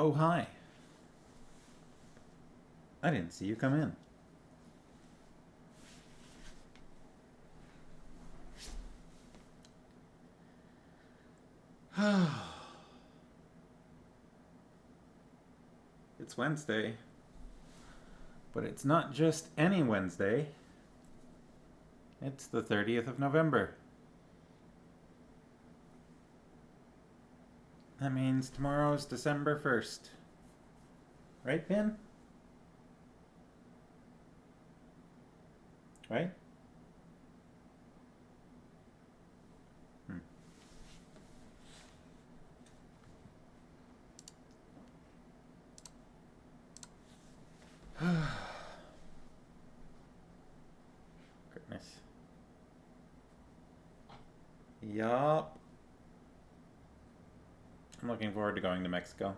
Oh, hi. I didn't see you come in. It's Wednesday. But it's not just any Wednesday. It's the 30th of November. That means tomorrow's December 1st. Right, Pin? Right? Goodness. Yup. I'm looking forward to going to Mexico.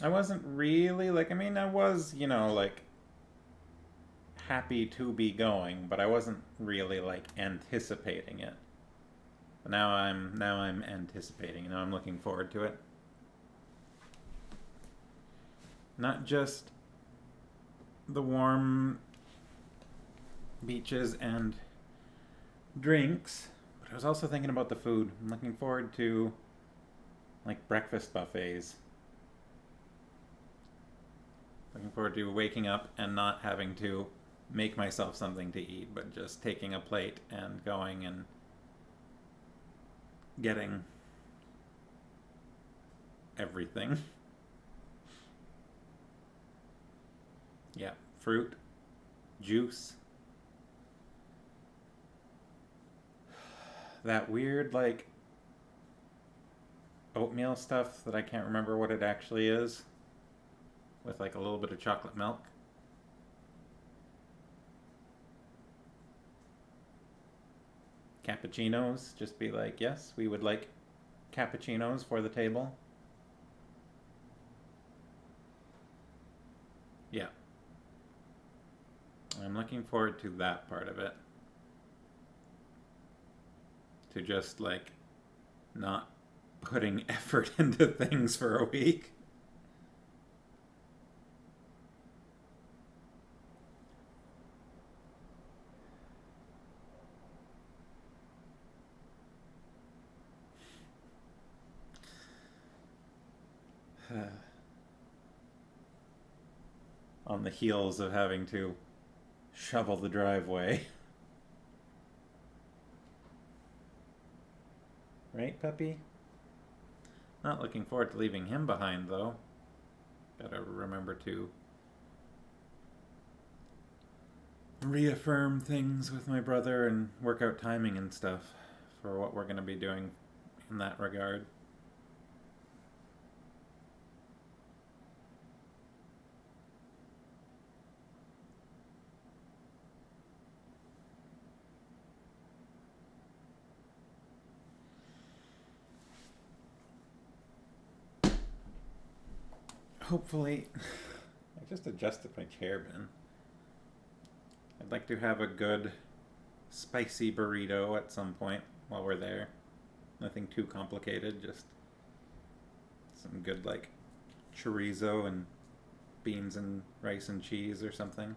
I wasn't really, I was, happy to be going, but I wasn't really, anticipating it. But now I'm anticipating, I'm looking forward to it. Not just the warm beaches and drinks, but I was also thinking about the food. I'm looking forward to breakfast buffets. Looking forward to waking up and not having to make myself something to eat, but just taking a plate and going and getting everything. Yeah, fruit, juice. That weird, oatmeal stuff that I can't remember what it actually is, with a little bit of chocolate milk. Cappuccinos, just be yes, we would like cappuccinos for the table. Yeah. I'm looking forward to that part of it. To just not putting effort into things for a week. On the heels of having to shovel the driveway. Right, puppy? Not looking forward to leaving him behind, though. Gotta remember to reaffirm things with my brother and work out timing and stuff for what we're gonna be doing in that regard. Hopefully, I just adjusted my chair, Ben. I'd like to have a good spicy burrito at some point while we're there. Nothing too complicated, just some good chorizo and beans and rice and cheese or something.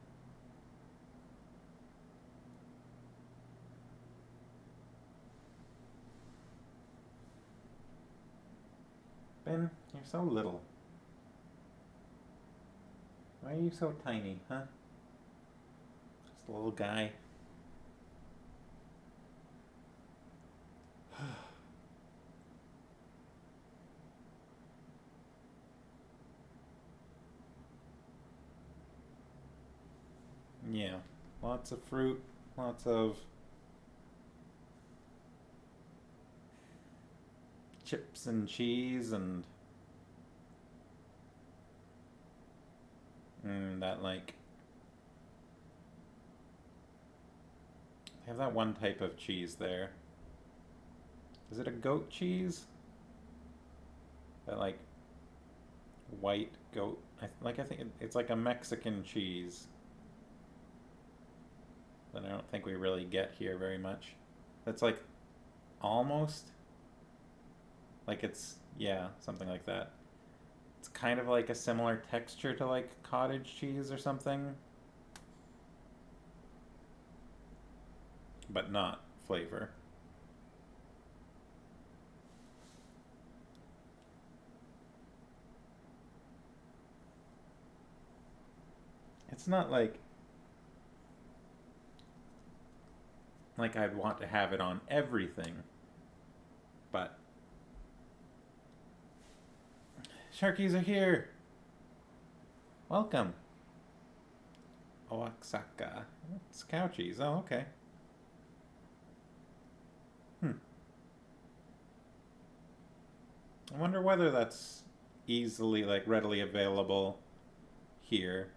Ben, you're so little. Why are you so tiny, huh? Just a little guy. Yeah, lots of fruit, lots of chips and cheese and that they have that one type of cheese there. Is it a goat cheese? That white goat. I think it's like a Mexican cheese that I don't think we really get here very much. That's almost it's, yeah, something like that. It's kind of like a similar texture to like cottage cheese or something, but not flavor. It's not like I'd want to have it on everything, but Sharkies are here. Welcome. Oaxaca. It's cow cheese. Oh, okay. I wonder whether that's easily, like, readily available here.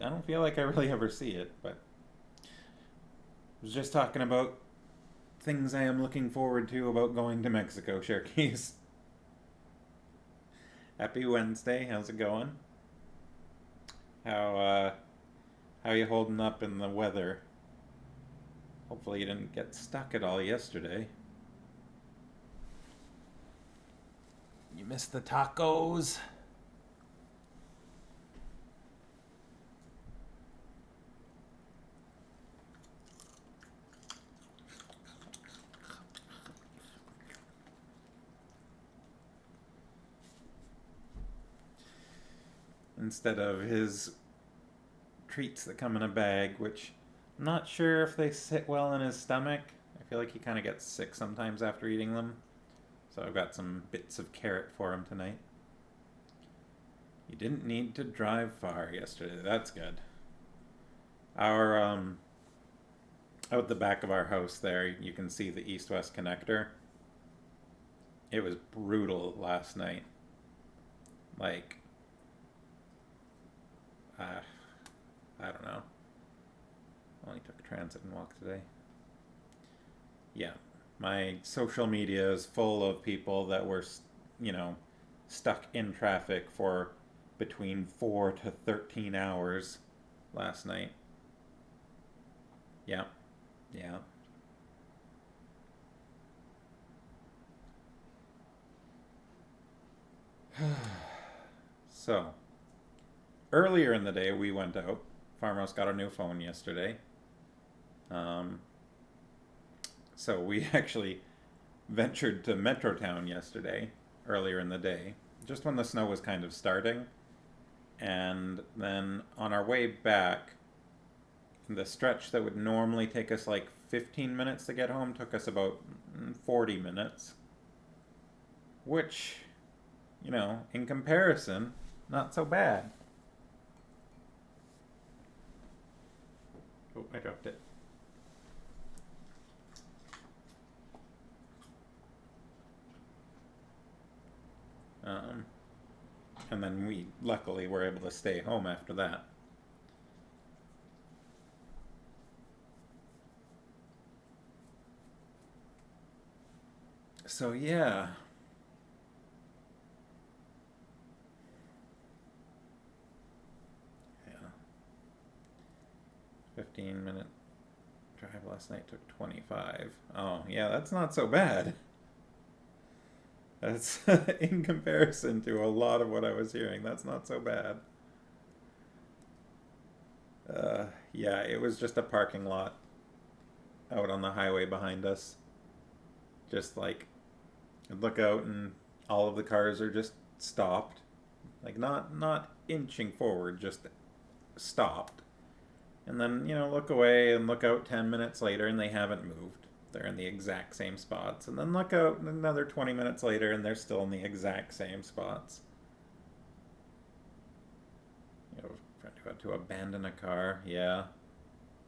I don't feel like I really ever see it, but I was just talking about things I am looking forward to about going to Mexico, Sharkies. Happy Wednesday. How's it going? How how you holding up in the weather? Hopefully you didn't get stuck at all yesterday. You missed the tacos. Instead of his treats that come in a bag, which I'm not sure if they sit well in his stomach. I feel like he kind of gets sick sometimes after eating them. So I've got some bits of carrot for him tonight. You didn't need to drive far yesterday. That's good. Our out the back of our house there, you can see the east-west connector. It was brutal last night. Like, I don't know. Only took transit and walk today. Yeah, my social media is full of people that were, stuck in traffic for between 4 to 13 hours last night. Yeah, yeah. So, earlier in the day, we went out. Farmhouse got a new phone yesterday. Um, so we actually ventured to Metrotown yesterday, earlier in the day, just when the snow was kind of starting. And then on our way back, the stretch that would normally take us like 15 minutes to get home took us about 40 minutes. Which, in comparison, not so bad. Oh, I dropped it. And then we luckily were able to stay home after that. So yeah. Yeah. 15-minute drive last night took 25. Oh, yeah, that's not so bad. That's in comparison to a lot of what I was hearing. That's not so bad. Yeah, it was just a parking lot out on the highway behind us. Just like, I'd look out and all of the cars are just stopped. Like not inching forward, just stopped. And then, look away and look out 10 minutes later and they haven't moved. They're in the exact same spots. And then look out another 20 minutes later and they're still in the exact same spots. A friend who had to abandon a car. Yeah.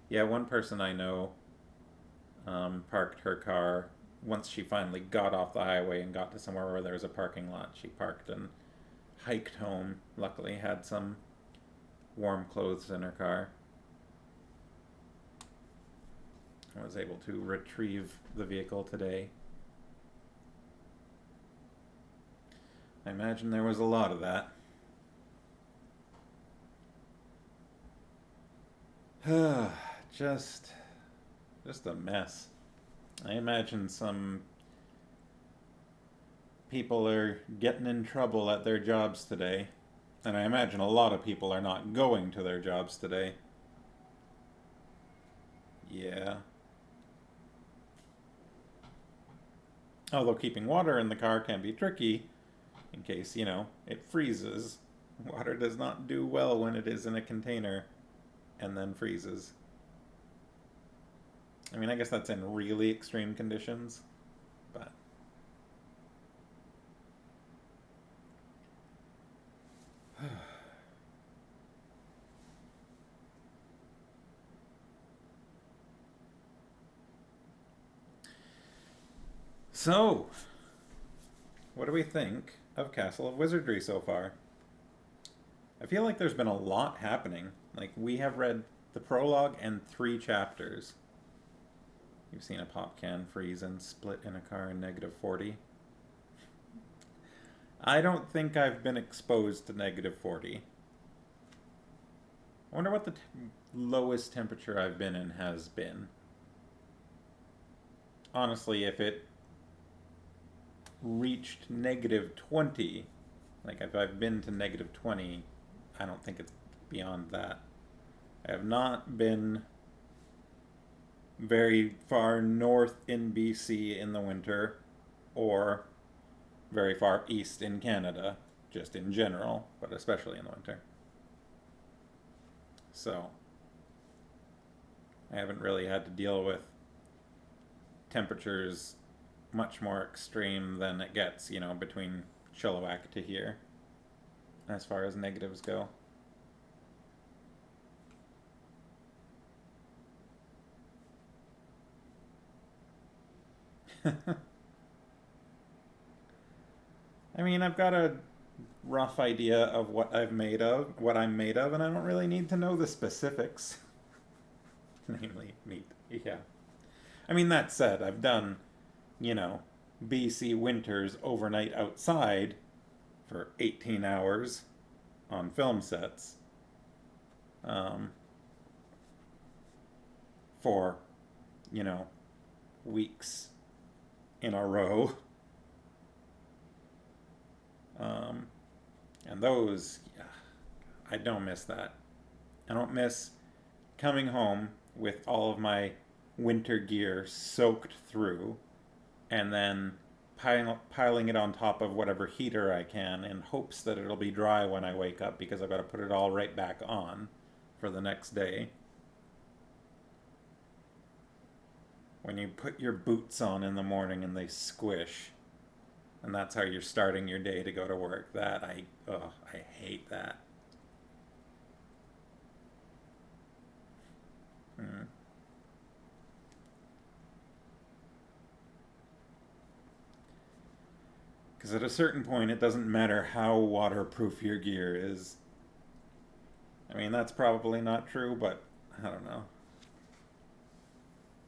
Yeah, one person I know parked her car once she finally got off the highway and got to somewhere where there was a parking lot. She parked and hiked home. Luckily, had some warm clothes in her car. I was able to retrieve the vehicle today. I imagine there was a lot of that. just a mess. I imagine some people are getting in trouble at their jobs today. And I imagine a lot of people are not going to their jobs today. Yeah. Although keeping water in the car can be tricky in case, it freezes. Water does not do well when it is in a container and then freezes. I mean, I guess that's in really extreme conditions, but... So, what do we think of Castle of Wizardry so far? I feel like there's been a lot happening. Like, we have read the prologue and 3 chapters. You've seen a pop can freeze and split in a car in -40. I don't think I've been exposed to -40. I wonder what the lowest temperature I've been in has been. Honestly, if it reached -20, like if I've been to -20, I don't think it's beyond that. I have not been very far north in BC in the winter, or very far east in Canada, just in general, but especially in the winter. So, I haven't really had to deal with temperatures much more extreme than it gets, between Chilliwack to here, as far as negatives go. I mean, I've got a rough idea of what I'm made of, and I don't really need to know the specifics. Namely, meat. Yeah. I mean, that said, I've done, BC winters overnight outside for 18 hours on film sets. For, weeks in a row. And those, yeah, I don't miss that. I don't miss coming home with all of my winter gear soaked through and then piling it on top of whatever heater I can in hopes that it'll be dry when I wake up, because I've got to put it all right back on for the next day. When you put your boots on in the morning and they squish, and that's how you're starting your day to go to work. I hate that. Because at a certain point, it doesn't matter how waterproof your gear is. I mean, that's probably not true, but I don't know.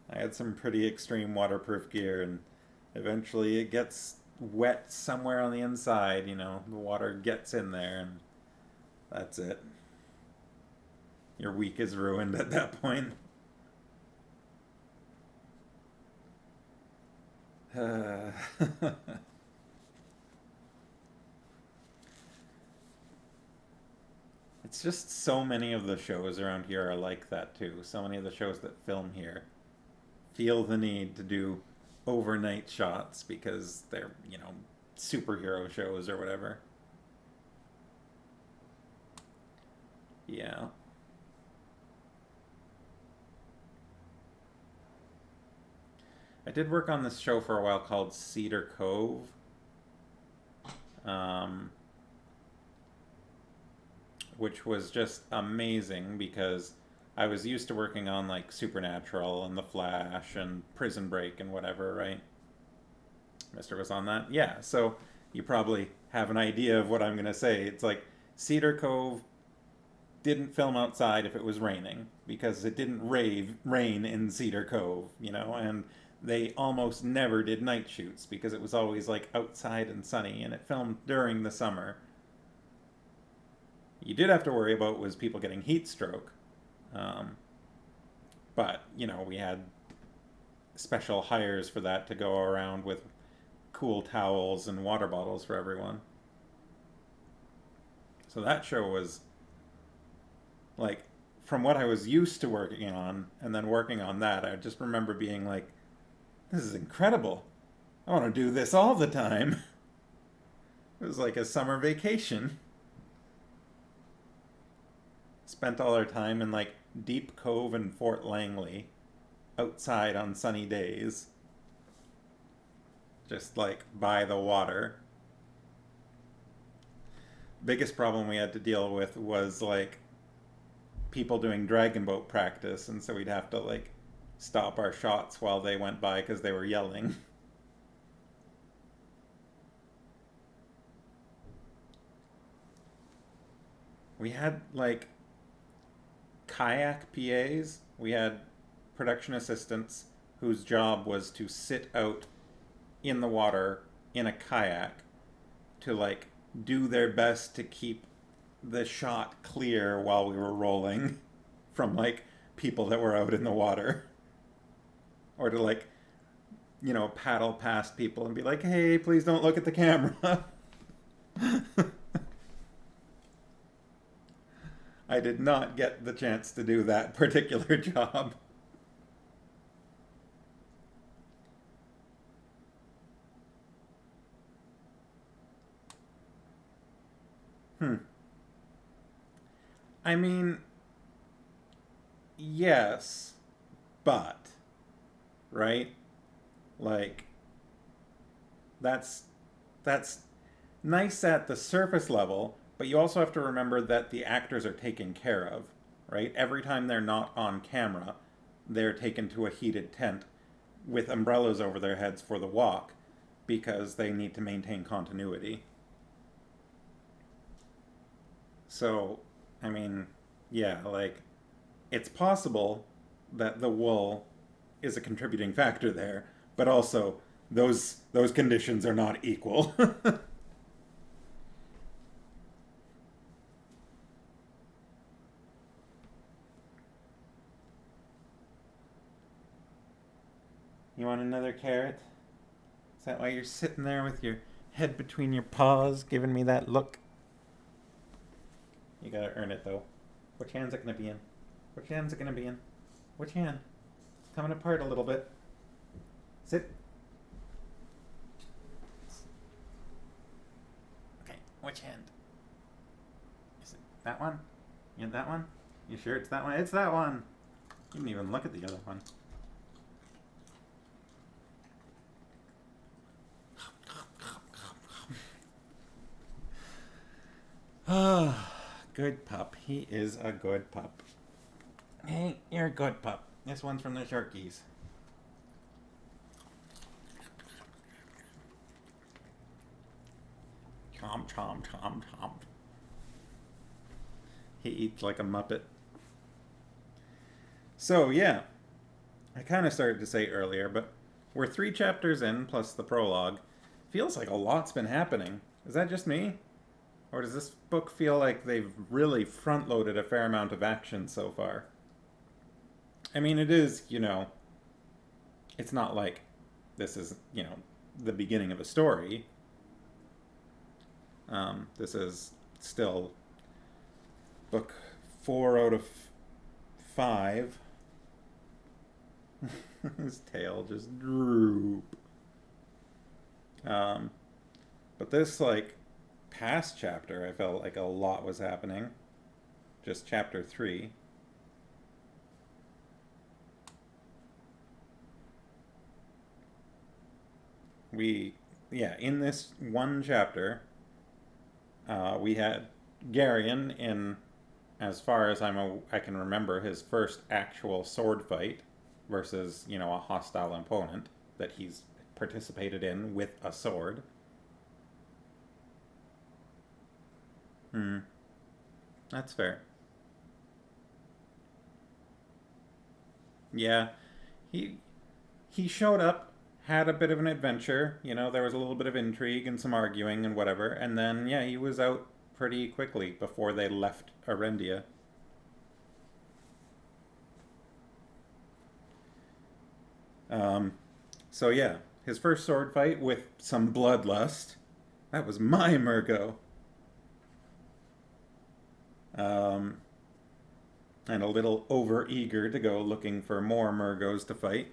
I had some pretty extreme waterproof gear, and eventually it gets wet somewhere on the inside, the water gets in there, and that's it. Your week is ruined at that point. It's just so many of the shows around here are like that too. So many of the shows that film here feel the need to do overnight shots because they're, superhero shows or whatever. Yeah. I did work on this show for a while called Cedar Cove. Which was just amazing because I was used to working on like Supernatural and The Flash and Prison Break and whatever, right? Mister was on that? Yeah, so you probably have an idea of what I'm going to say. It's like Cedar Cove didn't film outside if it was raining because it didn't rain in Cedar Cove, and they almost never did night shoots because it was always like outside and sunny, and it filmed during the summer. You did have to worry about was people getting heat stroke. But, we had special hires for that to go around with cool towels and water bottles for everyone. So that show was like, from what I was used to working on and then working on that, I just remember being like, this is incredible. I want to do this all the time. It was like a summer vacation. Spent all our time in like Deep Cove and Fort Langley, outside on sunny days, just like by the water. Biggest problem we had to deal with was like people doing dragon boat practice, and so we'd have to like stop our shots while they went by because they were yelling. We had like kayak PAs. We had production assistants whose job was to sit out in the water in a kayak to like do their best to keep the shot clear while we were rolling from like people that were out in the water, or to like, you know, paddle past people and be like, hey, please don't look at the camera. I did not get the chance to do that particular job. I mean, yes, but, right? Like, that's that's nice at the surface level, but you also have to remember that the actors are taken care of, right? Every time they're not on camera, they're taken to a heated tent with umbrellas over their heads for the walk because they need to maintain continuity. So, I mean, yeah, like, it's possible that the wool is a contributing factor there, but also those conditions are not equal. You want another carrot? Is that why you're sitting there with your head between your paws, giving me that look? You gotta earn it though. Which hand's it gonna be in? Which hand's it gonna be in? Which hand? It's coming apart a little bit. Sit. Okay, which hand? Is it that one? You that one? You sure it's that one? It's that one! You didn't even look at the other one. Ah, good pup. He is a good pup. Hey, you're a good pup. This one's from the Sharkies. Chomp, chomp, chomp, chomp. He eats like a muppet. So, yeah. I kind of started to say earlier, but we're 3 chapters in, plus the prologue. Feels like a lot's been happening. Is that just me? Or does this book feel like they've really front-loaded a fair amount of action so far? I mean, it is, you know, it's not like this is, you know, the beginning of a story. This is still book 4 out of 5. His tail just droop. But this, like, past chapter, I felt like a lot was happening. Just chapter 3. In this one chapter, we had Garion in, as far as I can remember, his first actual sword fight versus, you know, a hostile opponent that he's participated in with a sword. That's fair. Yeah, he he showed up, had a bit of an adventure. You know, there was a little bit of intrigue and some arguing and whatever, and then yeah, he was out pretty quickly before they left Arendia. Um, so yeah, his first sword fight with some bloodlust. That was my Murgo. Um, and a little over eager to go looking for more Murgos to fight.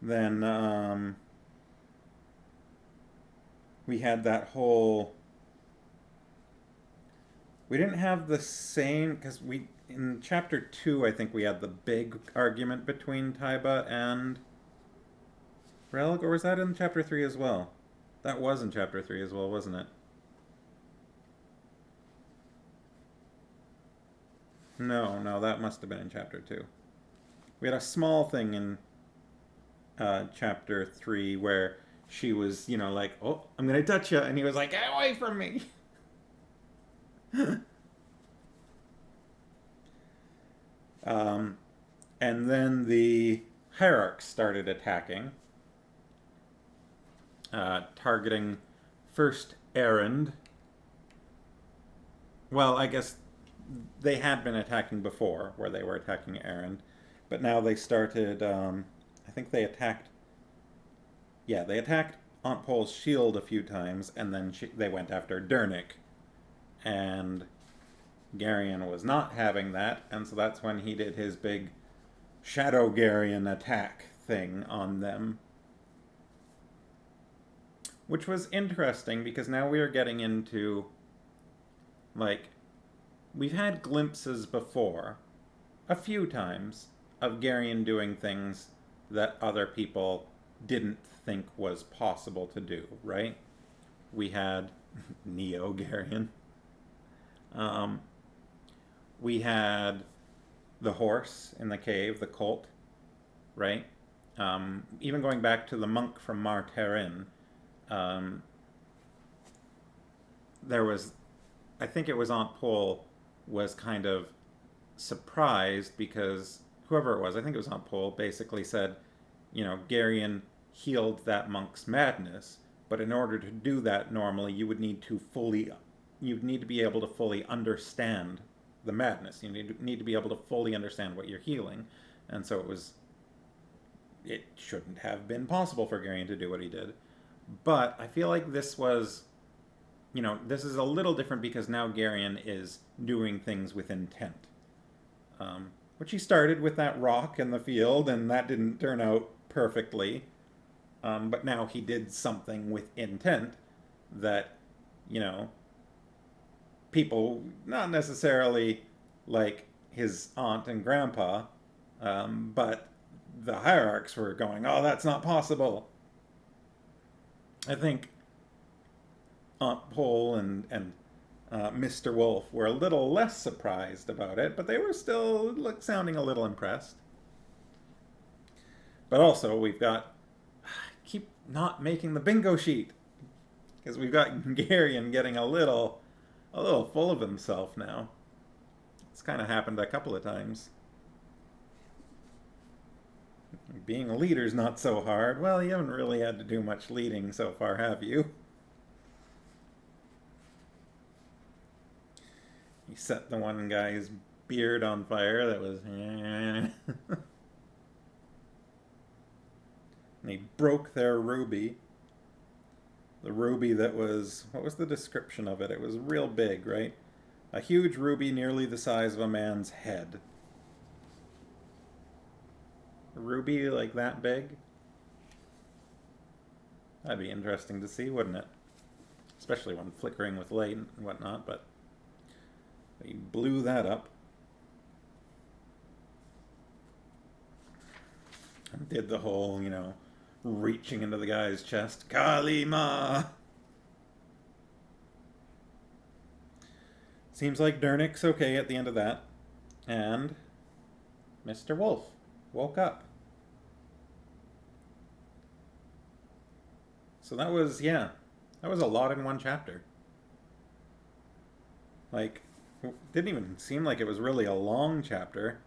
Then we had that whole. We didn't have the same because we in chapter 2 I think we had the big argument between Taiba and Relic, or was that in chapter 3 as well? That was in chapter 3 as well, wasn't it? No, that must have been in chapter 2. We had a small thing in chapter 3 where she was, like, oh, I'm going to touch you. And he was like, get away from me. And then the hierarchs started attacking, targeting first Erend. Well, I guess they had been attacking before, where they were attacking Erend, but now they started. I think they attacked. Yeah, they attacked Aunt Pole's shield a few times, and then they went after Dernick, and Garion was not having that, and so that's when he did his big Shadow Garion attack thing on them. Which was interesting because now we are getting into, like, we've had glimpses before, a few times, of Garion doing things that other people didn't think was possible to do, right? We had Neo Garion. We had the horse in the cave, the colt, right? Even going back to the monk from Mar Terrin, there was, I think it was Aunt Pole was kind of surprised because whoever it was, I think it was Aunt Pole, basically said, Garion healed that monk's madness, but in order to do that normally you'd need to be able to fully understand the madness. You need to be able to fully understand what you're healing. And so it shouldn't have been possible for Garion to do what he did. But I feel like this was, this is a little different because now Garion is doing things with intent. Which he started with that rock in the field, and that didn't turn out perfectly. But now he did something with intent that, people, not necessarily like his aunt and grandpa, but the hierarchs were going, oh, that's not possible. I think Aunt Pole and Mr. Wolf were a little less surprised about it, but they were still sounding a little impressed. But also, we've got... keep not making the bingo sheet. Because we've got Garion getting a little full of himself now. It's kind of happened a couple of times. Being a leader's not so hard. Well, you haven't really had to do much leading so far, have you? He set the one guy's beard on fire that was... and he broke their ruby. The ruby that was... what was the description of it? It was real big, right? A huge ruby nearly the size of a man's head. A ruby like that big? That'd be interesting to see, wouldn't it? Especially when flickering with light and whatnot, but... they blew that up. And did the whole, reaching into the guy's chest. Kalima! Seems like Dernick's okay at the end of that. And Mr. Wolf woke up. So that was, that was a lot in one chapter. Like, it didn't even seem like it was really a long chapter.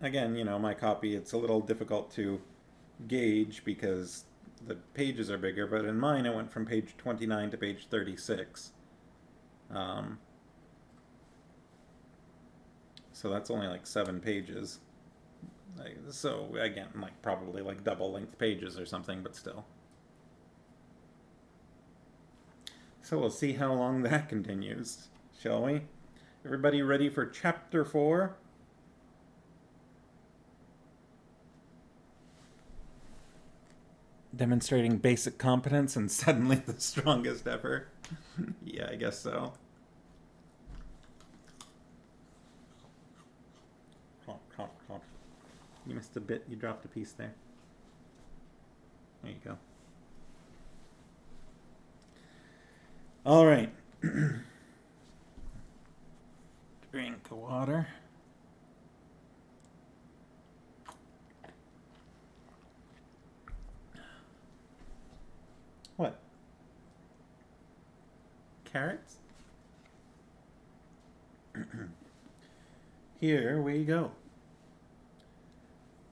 Again, my copy, it's a little difficult to gauge because the pages are bigger, but in mine it went from page 29 to page 36. So that's only like 7 pages. So, again, like probably like double-length pages or something, but still. So we'll see how long that continues, shall we? Everybody ready for Chapter 4? Demonstrating basic competence and suddenly the strongest ever. Yeah, I guess so. You missed a bit. You dropped a piece there. There you go. All right. Drink of water. What? Carrots? Here we go.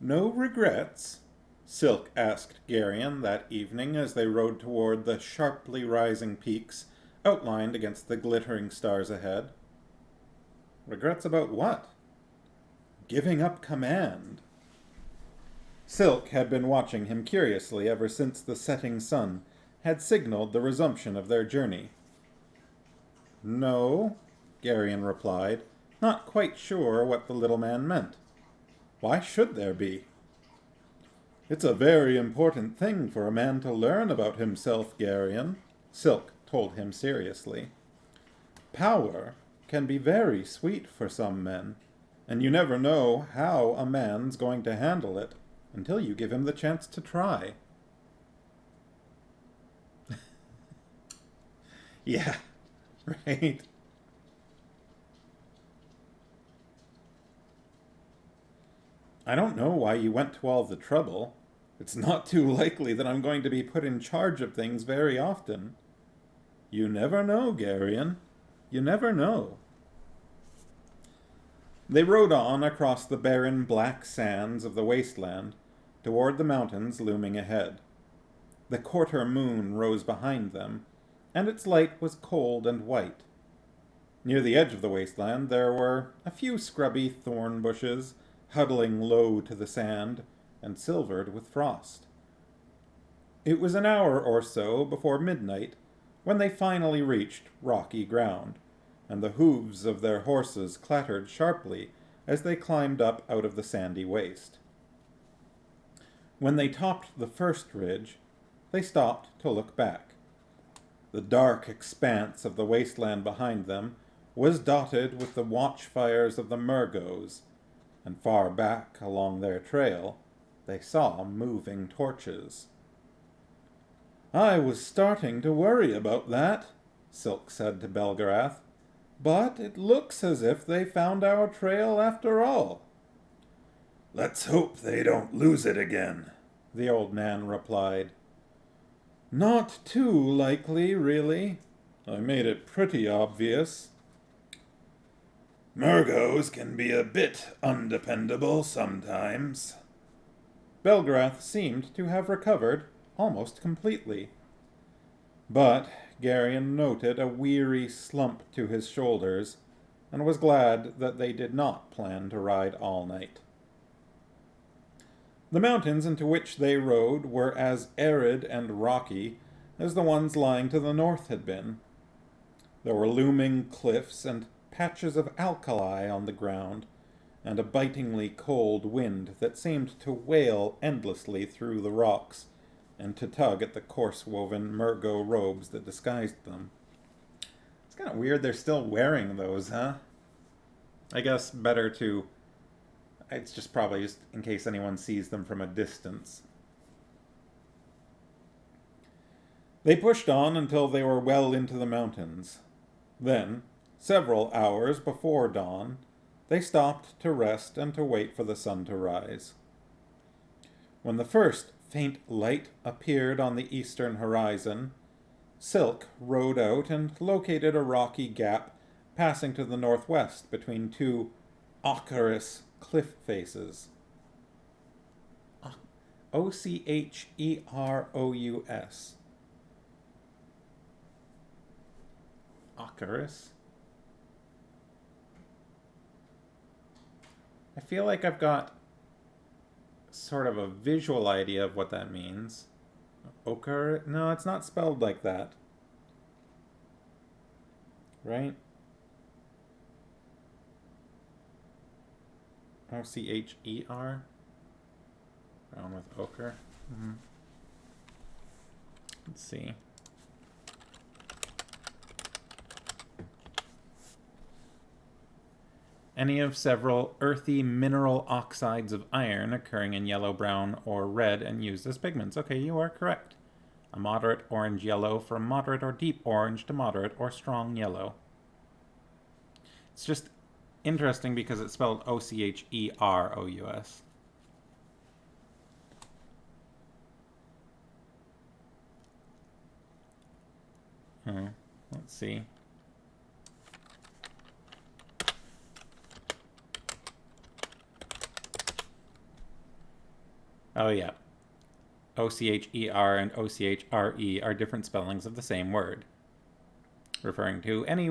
No regrets? Silk asked Garion that evening as they rode toward the sharply rising peaks outlined against the glittering stars ahead. Regrets about what? Giving up command. Silk had been watching him curiously ever since the setting sun had signaled the resumption of their journey. No, Garion replied, not quite sure what the little man meant. Why should there be? It's a very important thing for a man to learn about himself, Garion, Silk told him seriously. Power can be very sweet for some men, and you never know how a man's going to handle it until you give him the chance to try. Yeah, right. I don't know why you went to all the trouble. It's not too likely that I'm going to be put in charge of things very often. You never know, Garion. You never know. They rode on across the barren black sands of the wasteland toward the mountains looming ahead. The quarter moon rose behind them, and its light was cold and white. Near the edge of the wasteland there were a few scrubby thorn bushes huddling low to the sand and silvered with frost. It was an hour or so before midnight when they finally reached rocky ground, and the hooves of their horses clattered sharply as they climbed up out of the sandy waste. When they topped the first ridge, they stopped to look back. The dark expanse of the wasteland behind them was dotted with the watchfires of the Murgos, and far back along their trail they saw moving torches. I was starting to worry about that, Silk said to Belgarath, but it looks as if they found our trail after all. Let's hope they don't lose it again, the old man replied. Not too likely, really. I made it pretty obvious. Murgos can be a bit undependable sometimes. Belgarath seemed to have recovered almost completely. But Garion noted a weary slump to his shoulders, and was glad that they did not plan to ride all night. The mountains into which they rode were as arid and rocky as the ones lying to the north had been. There were looming cliffs and patches of alkali on the ground, and a bitingly cold wind that seemed to wail endlessly through the rocks and to tug at the coarse-woven Murgo robes that disguised them. It's kind of weird they're still wearing those, huh? I guess better to... It's just probably just in case anyone sees them from a distance. They pushed on until they were well into the mountains. Then, several hours before dawn, they stopped to rest and to wait for the sun to rise. When the first faint light appeared on the eastern horizon, Silk rode out and located a rocky gap passing to the northwest between two Ocherous cliff faces. Ocherous. Ocherous? I feel like I've got sort of a visual idea of what that means. Ochre? No, it's not spelled like that. Right? O-C-H-E-R? Brown with ochre. Mm-hmm. Let's see. Any of several earthy mineral oxides of iron occurring in yellow, brown, or red and used as pigments. Okay, you are correct. A moderate orange yellow from moderate or deep orange to moderate or strong yellow. It's just interesting because it's spelled O-C-H-E-R-O-U-S. Let's see. Oh, yeah. O-C-H-E-R and O-C-H-R-E are different spellings of the same word. Referring to any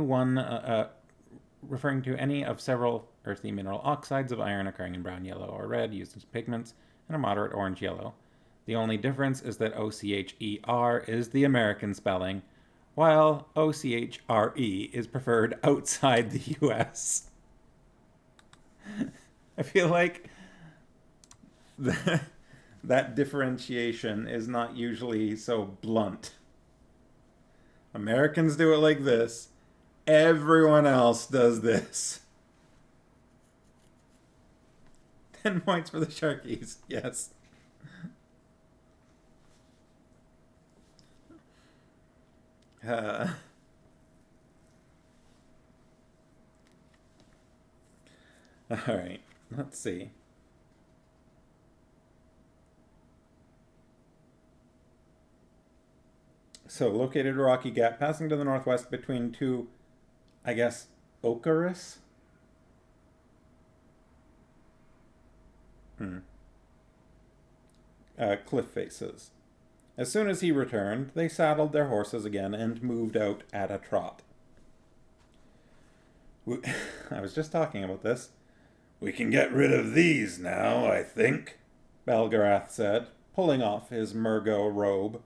of several earthy mineral oxides of iron occurring in brown, yellow, or red used as pigments, and a moderate orange yellow. The only difference is that O-C-H-E-R is the American spelling, while O-C-H-R-E is preferred outside the U.S. I feel like that differentiation is not usually so blunt. Americans do it like this. Everyone else does this. 10 points for the Sharkies. Yes. All right. Let's see. So, located a rocky gap passing to the northwest between two, I guess, ochreous? Cliff faces. As soon as he returned, they saddled their horses again and moved out at a trot. I was just talking about this. We can get rid of these now, I think, Belgarath said, pulling off his Murgo robe.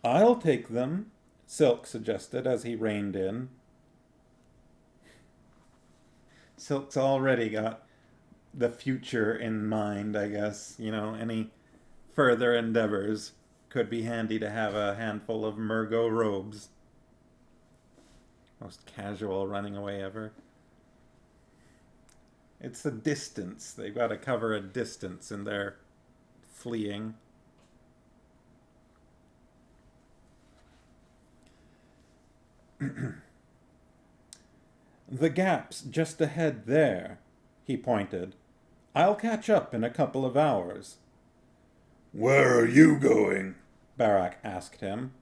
I'll take them, Silk suggested as he reined in. Silk's already got the future in mind, I guess. You know, any further endeavors could be handy to have a handful of Murgo robes. Most casual running away ever. It's the distance. They've got to cover a distance in their fleeing. The gap's just ahead there, he pointed. I'll catch up in a couple of hours. Where are you going? Barak asked him.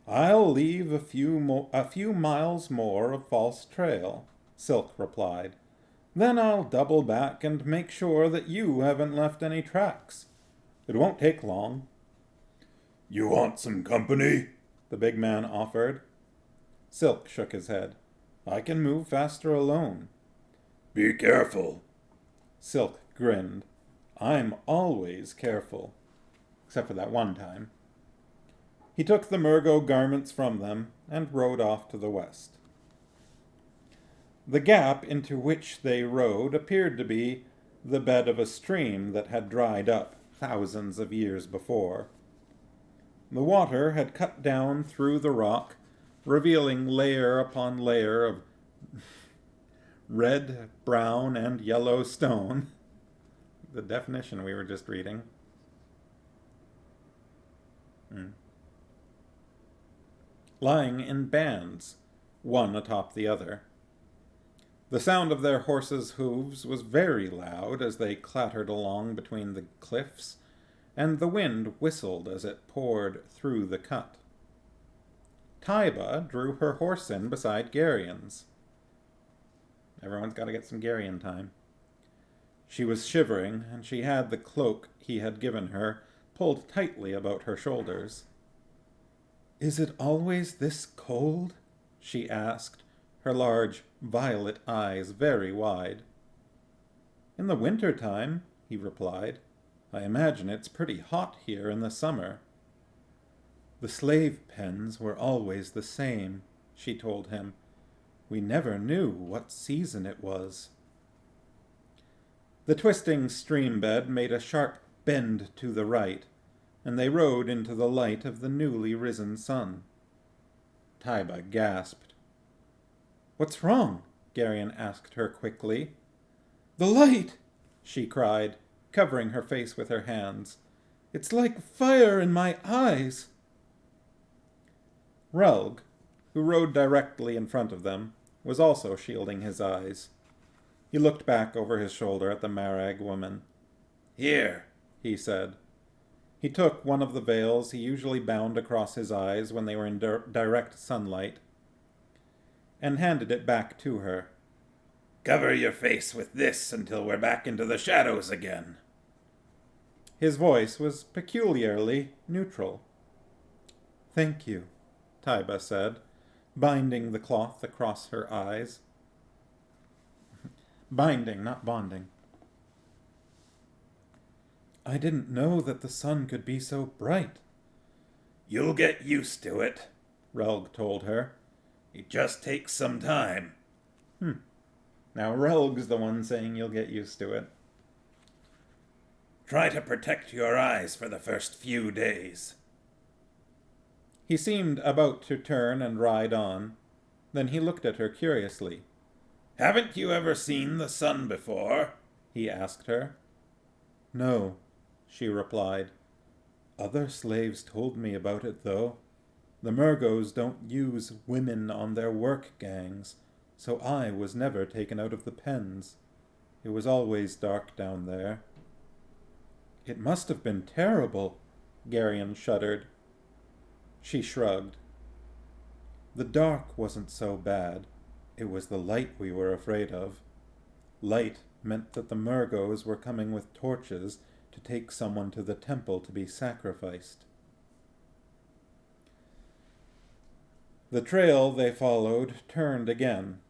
I'll leave a few miles more of false trail, Silk replied. Then I'll double back and make sure that you haven't left any tracks. It won't take long. You want some company? The big man offered. Silk shook his head. I can move faster alone. Be careful. Silk grinned. I'm always careful. Except for that one time. He took the Murgo garments from them and rode off to the west. The gap into which they rode appeared to be the bed of a stream that had dried up thousands of years before. The water had cut down through the rock, revealing layer upon layer of red, brown, and yellow stone. The definition we were just reading. Lying in bands, one atop the other. The sound of their horses' hooves was very loud as they clattered along between the cliffs, and the wind whistled as it poured through the cut. Taiba drew her horse in beside Garion's. Everyone's got to get some Garion time. She was shivering, and she had the cloak he had given her pulled tightly about her shoulders. Is it always this cold? She asked, her large violet eyes very wide. In the winter time, he replied. I imagine it's pretty hot here in the summer. The slave pens were always the same, she told him. We never knew what season it was. The twisting stream bed made a sharp bend to the right, and they rode into the light of the newly risen sun. Taiba gasped. What's wrong? Garion asked her quickly. The light, she cried, covering her face with her hands. It's like fire in my eyes. Relg, who rode directly in front of them, was also shielding his eyes. He looked back over his shoulder at the Marag woman. Here, he said. He took one of the veils he usually bound across his eyes when they were in direct sunlight, and handed it back to her. Cover your face with this until we're back into the shadows again. His voice was peculiarly neutral. Thank you, Taiba said, binding the cloth across her eyes. Binding, not bonding. I didn't know that the sun could be so bright. You'll get used to it, Relg told her. It just takes some time. Now Relg's the one saying you'll get used to it. Try to protect your eyes for the first few days. He seemed about to turn and ride on. Then he looked at her curiously. Haven't you ever seen the sun before? He asked her. No, she replied. Other slaves told me about it, though. The Murgos don't use women on their work gangs, so I was never taken out of the pens. It was always dark down there. It must have been terrible, Garion shuddered. She shrugged. The dark wasn't so bad. It was the light we were afraid of. Light meant that the Murgos were coming with torches to take someone to the temple to be sacrificed. The trail they followed turned again,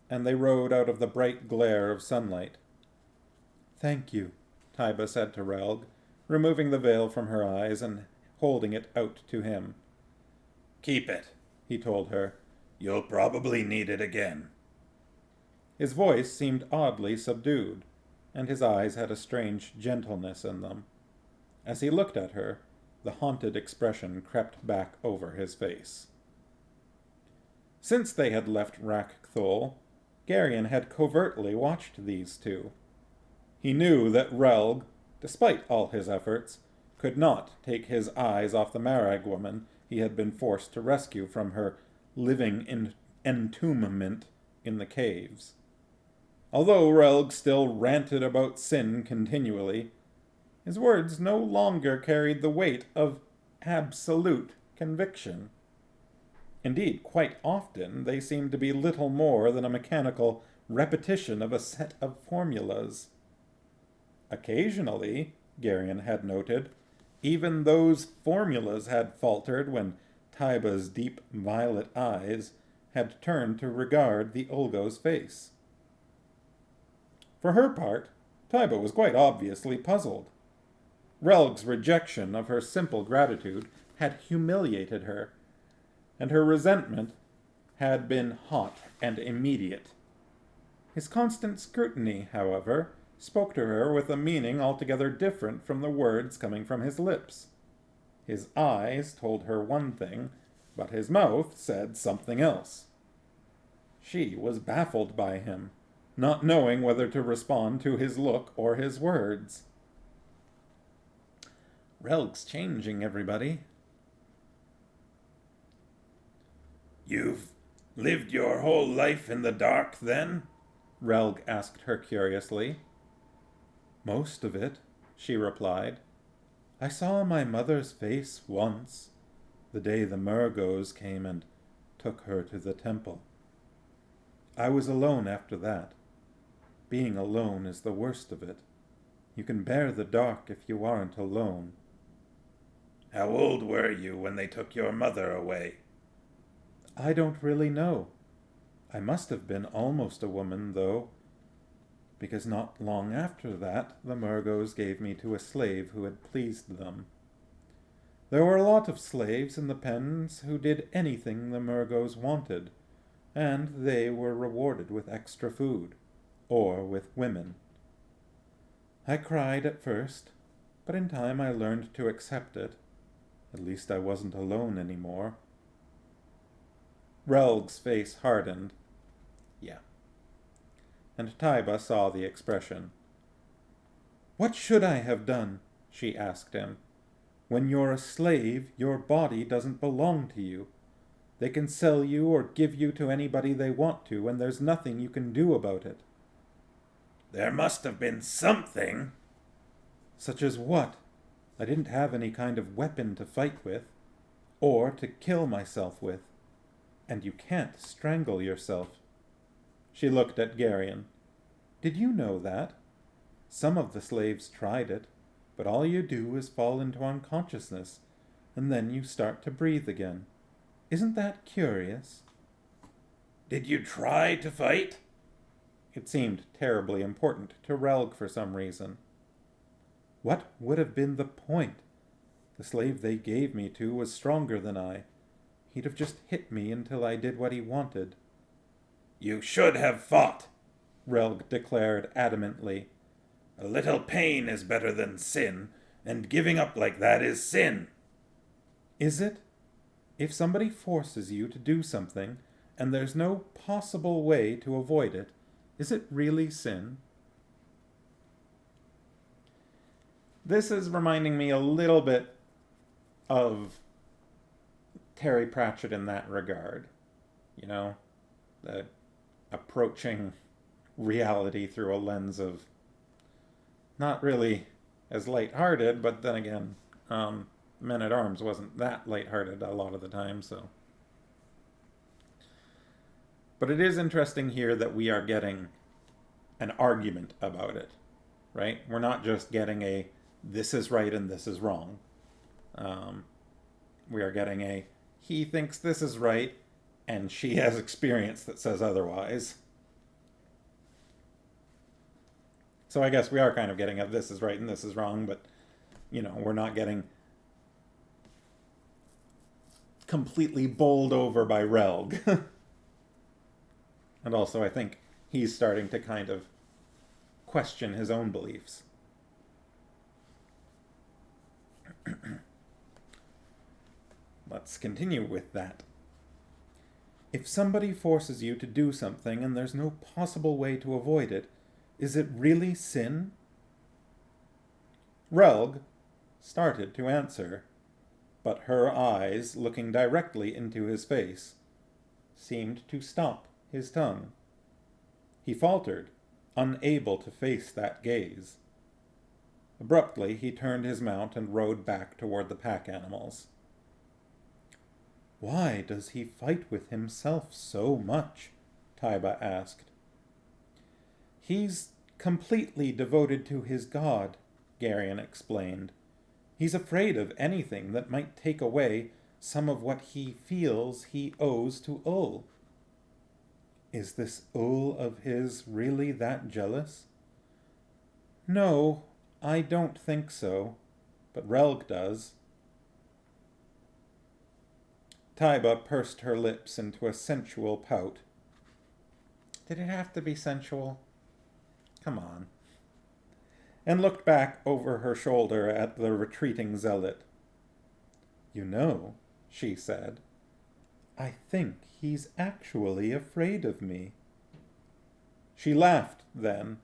and they rode out of the bright glare of sunlight. Thank you, Taiba said to Relg, removing the veil from her eyes and holding it out to him. Keep it, he told her. You'll probably need it again. His voice seemed oddly subdued, and his eyes had a strange gentleness in them. As he looked at her, the haunted expression crept back over his face. Since they had left Rak-Thul, Garion had covertly watched these two. He knew that Relg, despite all his efforts, could not take his eyes off the Marag woman he had been forced to rescue from her living entombment in the caves. Although Relg still ranted about sin continually, his words no longer carried the weight of absolute conviction. Indeed, quite often they seemed to be little more than a mechanical repetition of a set of formulas. Occasionally, Garion had noted, even those formulas had faltered when Taiba's deep violet eyes had turned to regard the Ulgo's face. For her part, Taiba was quite obviously puzzled. Relg's rejection of her simple gratitude had humiliated her, and her resentment had been hot and immediate. His constant scrutiny, however, spoke to her with a meaning altogether different from the words coming from his lips. His eyes told her one thing, but his mouth said something else. She was baffled by him, not knowing whether to respond to his look or his words. Relg's changing, everybody. You've lived your whole life in the dark, then? Relg asked her curiously. Most of it, she replied. I saw my mother's face once, the day the Murgos came and took her to the temple. I was alone after that. Being alone is the worst of it. You can bear the dark if you aren't alone. How old were you when they took your mother away? I don't really know. I must have been almost a woman, though. because not long after that the Murgos gave me to a slave who had pleased them. There were a lot of slaves in the pens who did anything the Murgos wanted, and they were rewarded with extra food, or with women. I cried at first, but in time I learned to accept it. At least I wasn't alone anymore. Relg's face hardened. Yeah. And Taiba saw the expression. What should I have done? She asked him. When you're a slave, your body doesn't belong to you. They can sell you or give you to anybody they want to, and there's nothing you can do about it. There must have been something. Such as what? I didn't have any kind of weapon to fight with, or to kill myself with. And you can't strangle yourself. She looked at Garion. Did you know that? Some of the slaves tried it, but all you do is fall into unconsciousness, and then you start to breathe again. Isn't that curious? Did you try to fight? It seemed terribly important to Relg for some reason. What would have been the point? The slave they gave me to was stronger than I. He'd have just hit me until I did what he wanted. You should have fought, Relg declared adamantly. A little pain is better than sin, and giving up like that is sin. Is it? If somebody forces you to do something, and there's no possible way to avoid it, is it really sin? This is reminding me a little bit of Terry Pratchett in that regard. You know, the approaching reality through a lens of not really as lighthearted, but then again, Men-at-Arms wasn't that lighthearted a lot of the time, so. But it is interesting here that we are getting an argument about it, right? We're not just getting a this is right and this is wrong. We are getting a he thinks this is right and she has experience that says otherwise. So I guess we are kind of getting a this is right and this is wrong, but, you know, we're not getting completely bowled over by Relg. And also I think he's starting to kind of question his own beliefs. Let's continue with that. If somebody forces you to do something and there's no possible way to avoid it, is it really sin? Relg started to answer, but her eyes, looking directly into his face, seemed to stop his tongue. He faltered, unable to face that gaze. Abruptly, he turned his mount and rode back toward the pack animals. Why does he fight with himself so much? Taiba asked. He's completely devoted to his god, Garion explained. He's afraid of anything that might take away some of what he feels he owes to Ul. Is this Ul of his really that jealous? No, I don't think so, but Relg does. Taiba pursed her lips into a sensual pout. Did it have to be sensual? Come on. And looked back over her shoulder at the retreating zealot. You know, she said, I think he's actually afraid of me. She laughed then,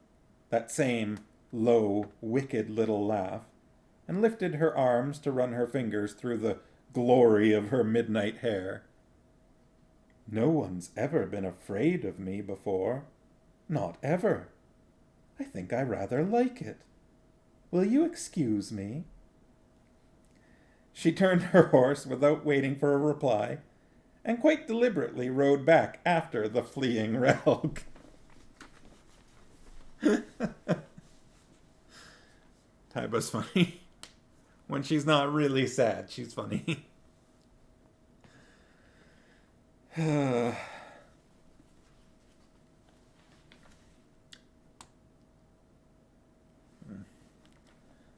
that same low, wicked little laugh, and lifted her arms to run her fingers through the glory of her midnight hair. No one's ever been afraid of me before. Not ever. I think I rather like it. Will you excuse me? She turned her horse without waiting for a reply, and quite deliberately rode back after the fleeing Relg. Taiba's funny. When she's not really sad, she's funny.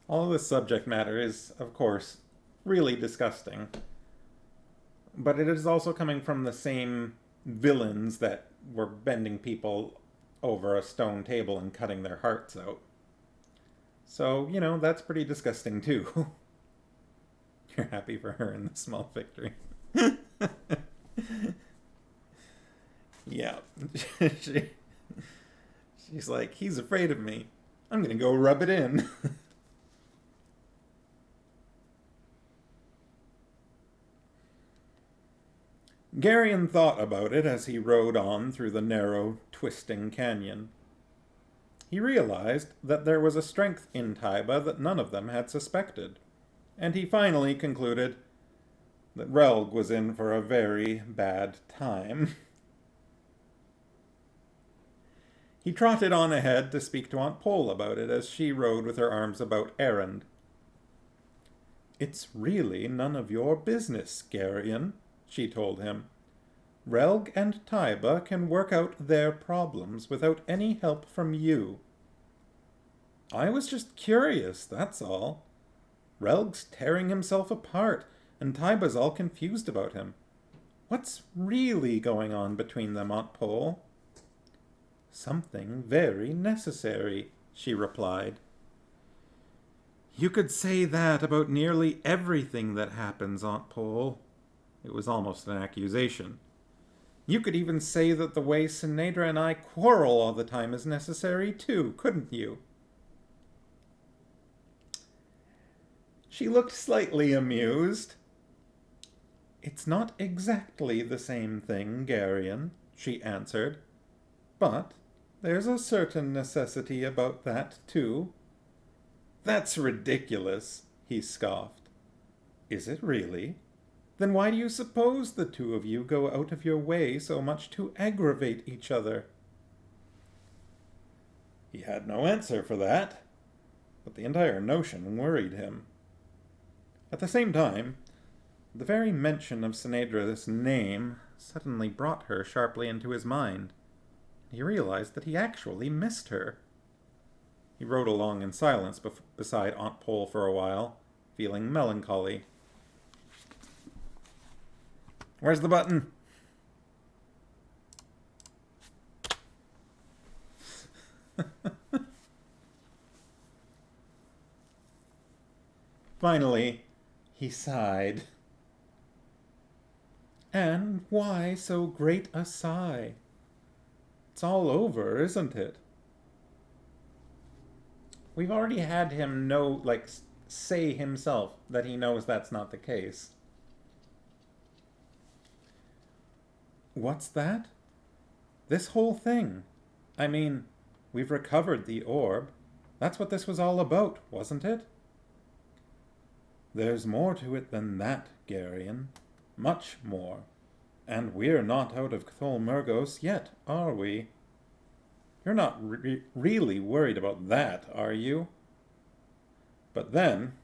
All of this subject matter is, of course, really disgusting. But it is also coming from the same villains that were bending people over a stone table and cutting their hearts out. So, that's pretty disgusting too. You're happy for her in the small victory. Yeah. She's like, he's afraid of me. I'm gonna go rub it in. Garion thought about it as he rode on through the narrow, twisting canyon. He realized that there was a strength in Taiba that none of them had suspected, and he finally concluded that Relg was in for a very bad time. He trotted on ahead to speak to Aunt Pole about it as she rode with her arms about Erend. "It's really none of your business, Garion," she told him. "Relg and Taiba can work out their problems without any help from you. I was just curious, that's all. Relg's tearing himself apart, and Taiba's all confused about him. What's really going on between them, Aunt Pole?" "Something very necessary," she replied. "You could say that about nearly everything that happens, Aunt Pole." It was almost an accusation. "You could even say that the way Sinedra and I quarrel all the time is necessary too, couldn't you?" She looked slightly amused. "It's not exactly the same thing, Garion," she answered. "But there's a certain necessity about that, too." "That's ridiculous," he scoffed. "Is it really? Then why do you suppose the two of you go out of your way so much to aggravate each other?" He had no answer for that, but the entire notion worried him. At the same time, the very mention of Sinedra's name suddenly brought her sharply into his mind. He realized that he actually missed her. He rode along in silence beside Aunt Pole for a while, feeling melancholy. "Where's the button?" Finally, he sighed. "And why so great a sigh? It's all over, isn't it?" We've already had him say himself that he knows that's not the case. "What's that?" "This whole thing. I mean, we've recovered the orb. That's what this was all about, wasn't it?" "There's more to it than that, Garion. Much more. And we're not out of Cthulmurgos yet, are we? You're not really worried about that, are you?" But then,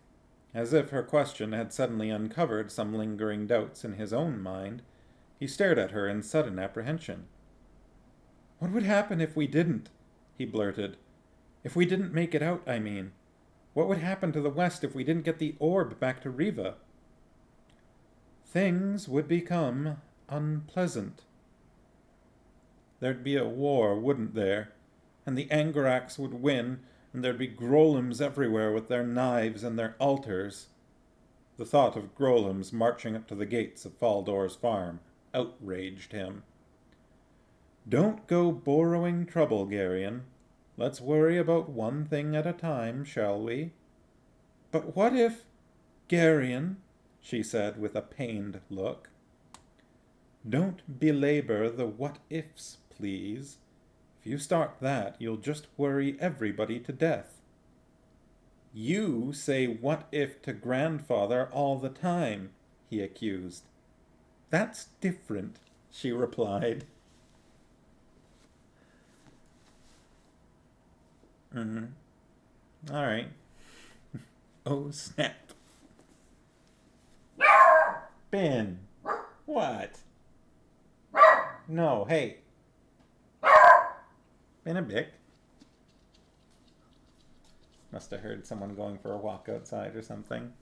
as if her question had suddenly uncovered some lingering doubts in his own mind, he stared at her in sudden apprehension. "What would happen if we didn't?" he blurted. "If we didn't make it out, I mean. What would happen to the West if we didn't get the orb back to Riva?" "Things would become unpleasant. There'd be a war, wouldn't there? And the Angoraks would win, and there'd be Grolims everywhere with their knives and their altars." The thought of Grolims marching up to the gates of Faldor's farm outraged him. "Don't go borrowing trouble, Garion. Let's worry about one thing at a time, shall we?" "But what if—" "Garion," she said with a pained look. "Don't belabor the what-ifs, please. If you start that, you'll just worry everybody to death." "You say what if to grandfather all the time," he accused. "That's different," she replied. All right. Oh, snap. Ben. What? No, hey. Ben a Bick. Must have heard someone going for a walk outside or something.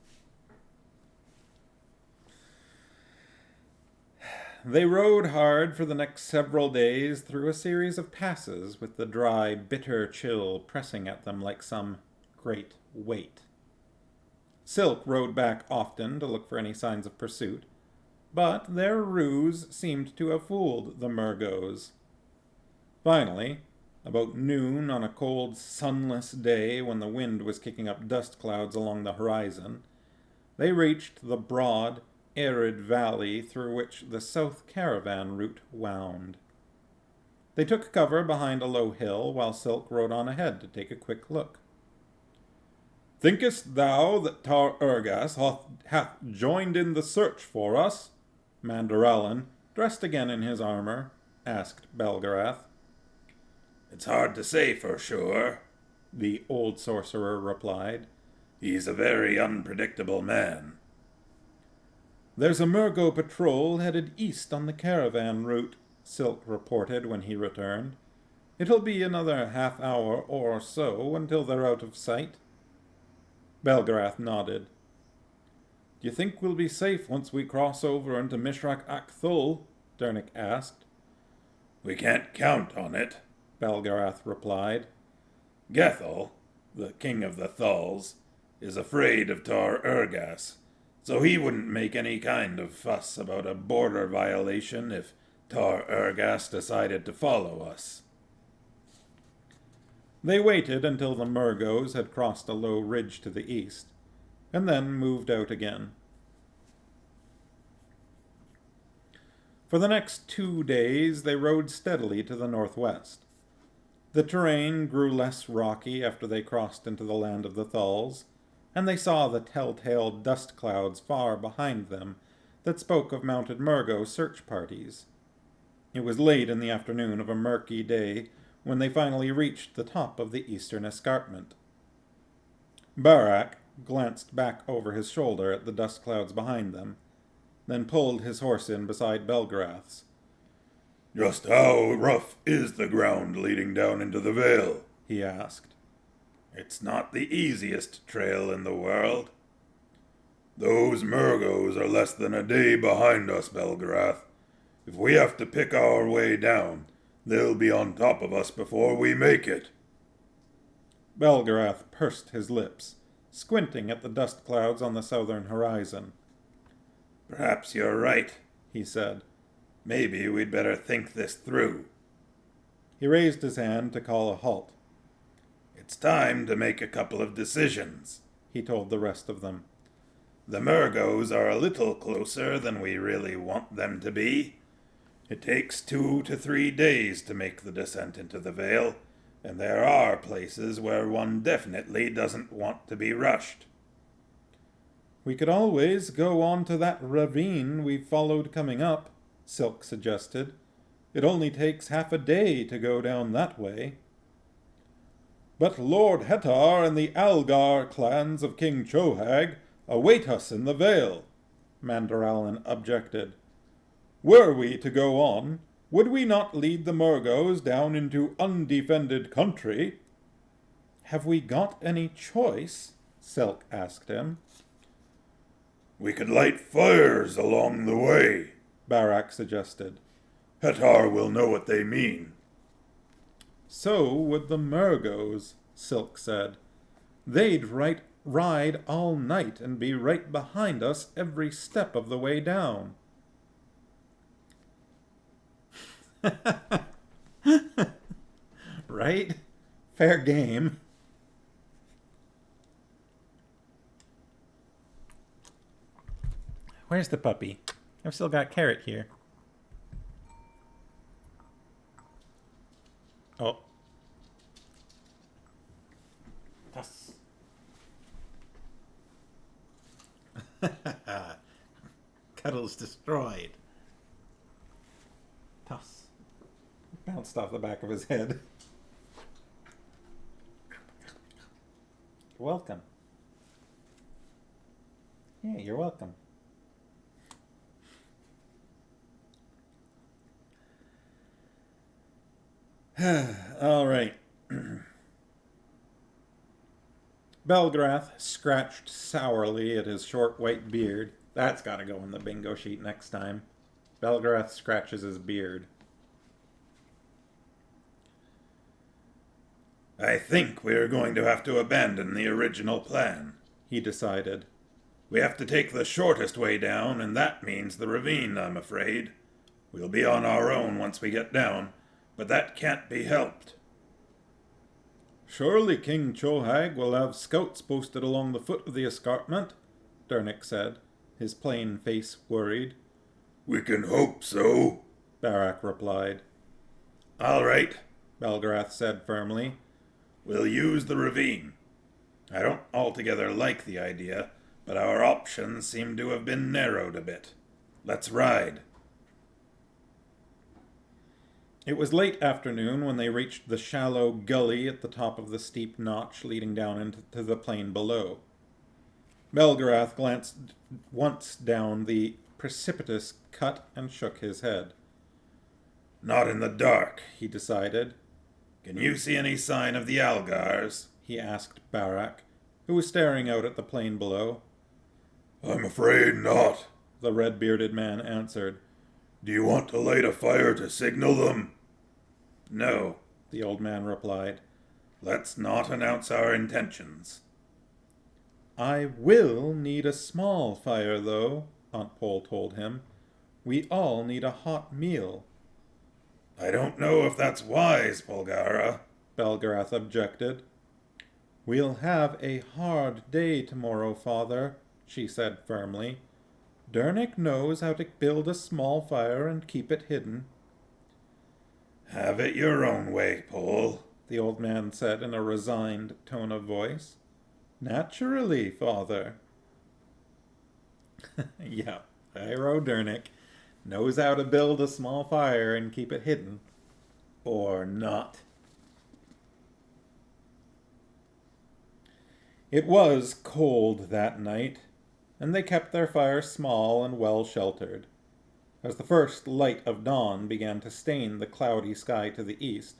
They rode hard for the next several days through a series of passes with the dry, bitter chill pressing at them like some great weight. Silk rode back often to look for any signs of pursuit, but their ruse seemed to have fooled the Murgos. Finally, about noon on a cold, sunless day when the wind was kicking up dust clouds along the horizon, they reached the broad, arid valley through which the south caravan route wound. They took cover behind a low hill while Silk rode on ahead to take a quick look. "Thinkest thou that Tar Urgas hath joined in the search for us?" Mandaralin, dressed again in his armor, asked Belgarath. "It's hard to say for sure," the old sorcerer replied. "He's a very unpredictable man." "There's a Murgo patrol headed east on the caravan route," Silk reported when he returned. "It'll be another half hour or so until they're out of sight." Belgarath nodded. "Do you think we'll be safe once we cross over into Mishrak Akthul?" Dernick asked. "We can't count on it," Belgarath replied. "Gethel, the king of the Thulls, is afraid of Tar Urgas, so he wouldn't make any kind of fuss about a border violation if Tar Urgas decided to follow us." They waited until the Murgos had crossed a low ridge to the east, and then moved out again. For the next 2 days they rode steadily to the northwest. The terrain grew less rocky after they crossed into the land of the Thulls, and they saw the telltale dust clouds far behind them that spoke of mounted Murgo search parties. It was late in the afternoon of a murky day when they finally reached the top of the Eastern Escarpment. Barak glanced back over his shoulder at the dust clouds behind them, then pulled his horse in beside Belgarath's. "Just how rough is the ground leading down into the Vale?" he asked. "It's not the easiest trail in the world. Those Murgos are less than a day behind us, Belgarath. If we have to pick our way down, they'll be on top of us before we make it." Belgarath pursed his lips, squinting at the dust clouds on the southern horizon. "Perhaps you're right," he said. "Maybe we'd better think this through." He raised his hand to call a halt. "It's time to make a couple of decisions," he told the rest of them. "The Murgos are a little closer than we really want them to be. It takes 2 to 3 days to make the descent into the Vale, and there are places where one definitely doesn't want to be rushed." "We could always go on to that ravine we followed coming up," Silk suggested. "It only takes half a day to go down that way." "But Lord Hetar and the Algar clans of King Chohag await us in the Vale," Mandaralin objected. "Were we to go on, would we not lead the Murgos down into undefended country?" "Have we got any choice?" Silk asked him. "We could light fires along the way," Barak suggested. "Hetar will know what they mean." "So would the Murgos," Silk said. "They'd ride all night and be right behind us every step of the way down." Right? Fair game. Where's the puppy? I've still got Carrot here. Oh. Tuss. Cuddles destroyed. Tuss. Bounced off the back of his head. You're welcome. Yeah, you're welcome. All right. Belgrath scratched sourly at his short white beard. That's got to go on the bingo sheet next time. Belgrath scratches his beard. I think we are going to have to abandon the original plan, He decided. We have to take the shortest way down, and that means the ravine, I'm afraid. We'll be on our own once we get down, but that can't be helped. Surely King Chohag will have scouts posted along the foot of the escarpment, Dernick said, his plain face worried. We can hope so, Barak replied. All right, Belgrath said firmly. We'll use the ravine. I don't altogether like the idea, but our options seem to have been narrowed a bit. Let's ride. It was late afternoon when they reached the shallow gully at the top of the steep notch leading down into the plain below. Belgarath glanced once down the precipitous cut and shook his head. Not in the dark, He decided. Can you see any sign of the Algars? He asked Barak, who was staring out at the plain below. I'm afraid not, The red-bearded man answered. Do you want to light a fire to signal them? No, The old man replied. Let's not announce our intentions. I will need a small fire, though, Aunt Pole told him. We all need a hot meal. I don't know if that's wise, Polgara, Belgarath objected. We'll have a hard day tomorrow, Father, she said firmly. Dernick knows how to build a small fire and keep it hidden. Have it your own way, Pole, The old man said in a resigned tone of voice. Naturally, Father. Yeah, Iro Dernick knows how to build a small fire and keep it hidden. Or not. It was cold that night, and they kept their fire small and well sheltered. As the first light of dawn began to stain the cloudy sky to the east,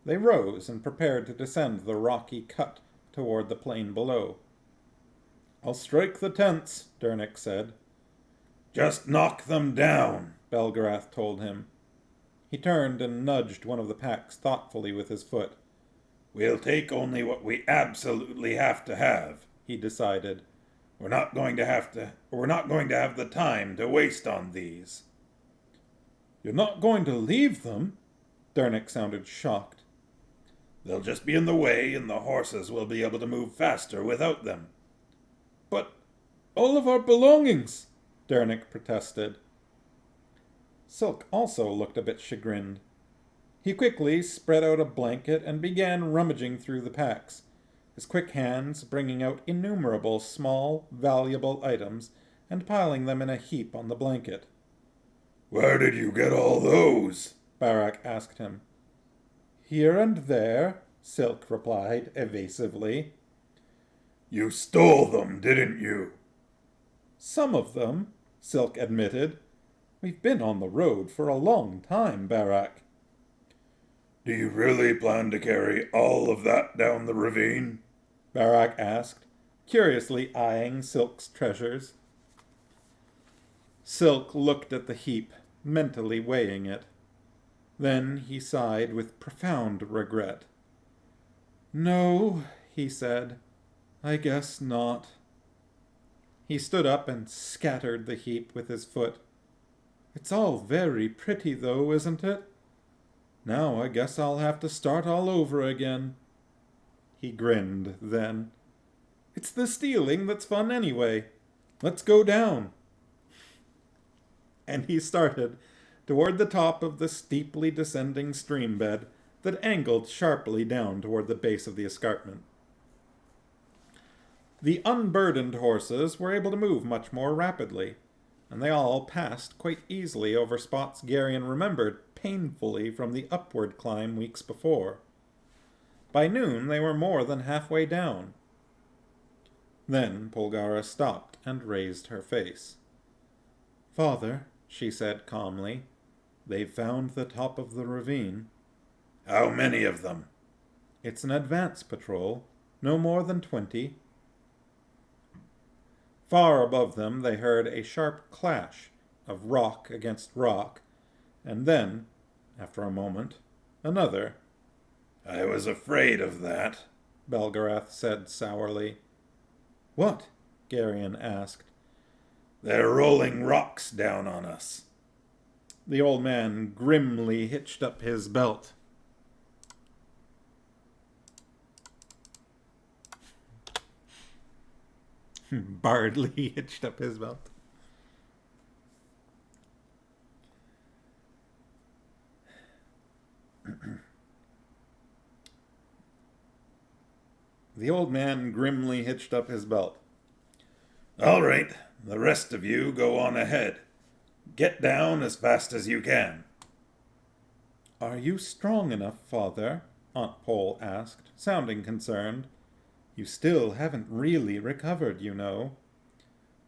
they rose and prepared to descend the rocky cut toward the plain below. I'll strike the tents, Dernick said. Just knock them down, Belgarath told him. He turned and nudged one of the packs thoughtfully with his foot. We'll take only what we absolutely have to have, He decided. We're not going to have the time to waste on these. You're not going to leave them? Dernick sounded shocked. They'll just be in the way, and the horses will be able to move faster without them. But all of our belongings, Dernick protested. Silk also looked a bit chagrined. He quickly spread out a blanket and began rummaging through the packs, his quick hands bringing out innumerable small, valuable items and piling them in a heap on the blanket. Where did you get all those? Barak asked him. Here and there, Silk replied evasively. You stole them, didn't you? Some of them, Silk admitted. We've been on the road for a long time, Barak. Do you really plan to carry all of that down the ravine? Barak asked, curiously eyeing Silk's treasures. Silk looked at the heap, mentally weighing it. Then he sighed with profound regret. No, he said, I guess not. He stood up and scattered the heap with his foot. It's all very pretty, though, isn't it? Now I guess I'll have to start all over again. He grinned then. It's the stealing that's fun anyway. Let's go down. And he started toward the top of the steeply descending stream bed that angled sharply down toward the base of the escarpment. The unburdened horses were able to move much more rapidly, and they all passed quite easily over spots Garion remembered painfully from the upward climb weeks before. By noon they were more than halfway down. Then Polgara stopped and raised her face. Father, she said calmly, they've found the top of the ravine. How many of them? It's an advance patrol. no more than 20. Far above them they heard a sharp clash of rock against rock, and then, after a moment, another. I was afraid of that, Belgarath said sourly. What? Garion asked. They're rolling rocks down on us. The old man grimly hitched up his belt. Bardly hitched up his belt. The old man grimly hitched up his belt. All right, the rest of you go on ahead. Get down as fast as you can. Are you strong enough, Father? Aunt Pole asked, sounding concerned. You still haven't really recovered, you know.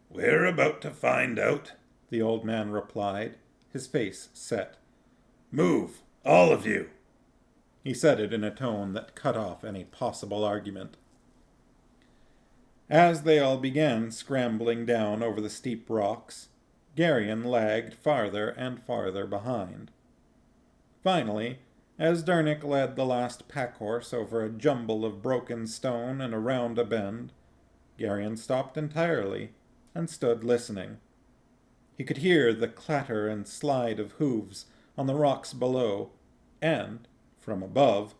We're about to find out, the old man replied, his face set. Move, all of you. He said it in a tone that cut off any possible argument. As they all began scrambling down over the steep rocks, Garion lagged farther and farther behind. Finally, as Dernick led the last pack-horse over a jumble of broken stone and around a bend, Garion stopped entirely and stood listening. He could hear the clatter and slide of hooves on the rocks below, and, from above,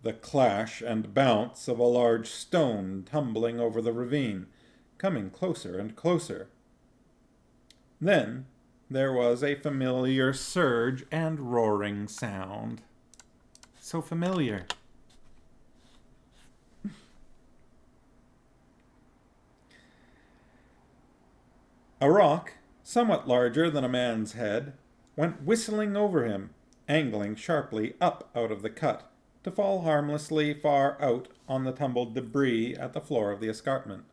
the clash and bounce of a large stone tumbling over the ravine, coming closer and closer. Then there was a familiar surge and roaring sound. So familiar. A rock, somewhat larger than a man's head, went whistling over him, angling sharply up out of the cut, to fall harmlessly far out on the tumbled debris at the floor of the escarpment.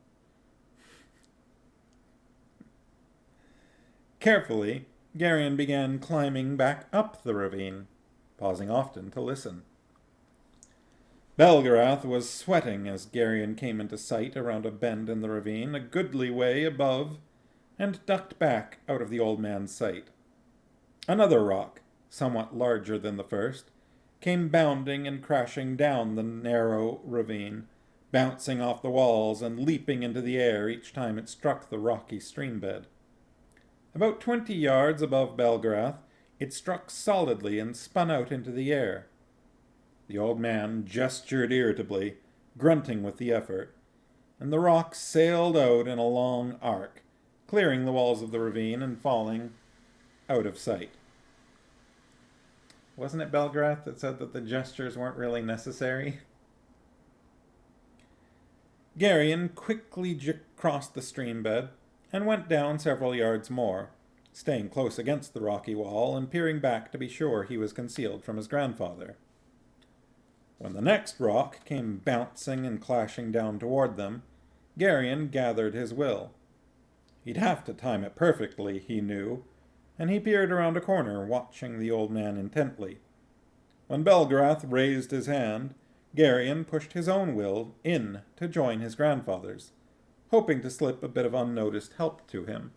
Carefully, Garion began climbing back up the ravine, pausing often to listen. Belgarath was sweating as Garion came into sight around a bend in the ravine, a goodly way above, and ducked back out of the old man's sight. Another rock, somewhat larger than the first, came bounding and crashing down the narrow ravine, bouncing off the walls and leaping into the air each time it struck the rocky stream bed. About 20 yards above Belgarath, it struck solidly and spun out into the air. The old man gestured irritably, grunting with the effort, and the rock sailed out in a long arc, clearing the walls of the ravine and falling out of sight. Wasn't it Belgarath that said that the gestures weren't really necessary? Garion quickly crossed the stream bed and went down several yards more, staying close against the rocky wall and peering back to be sure he was concealed from his grandfather. When the next rock came bouncing and clashing down toward them, Garion gathered his will. He'd have to time it perfectly, he knew, and he peered around a corner, watching the old man intently. When Belgarath raised his hand, Garion pushed his own will in to join his grandfather's, hoping to slip a bit of unnoticed help to him.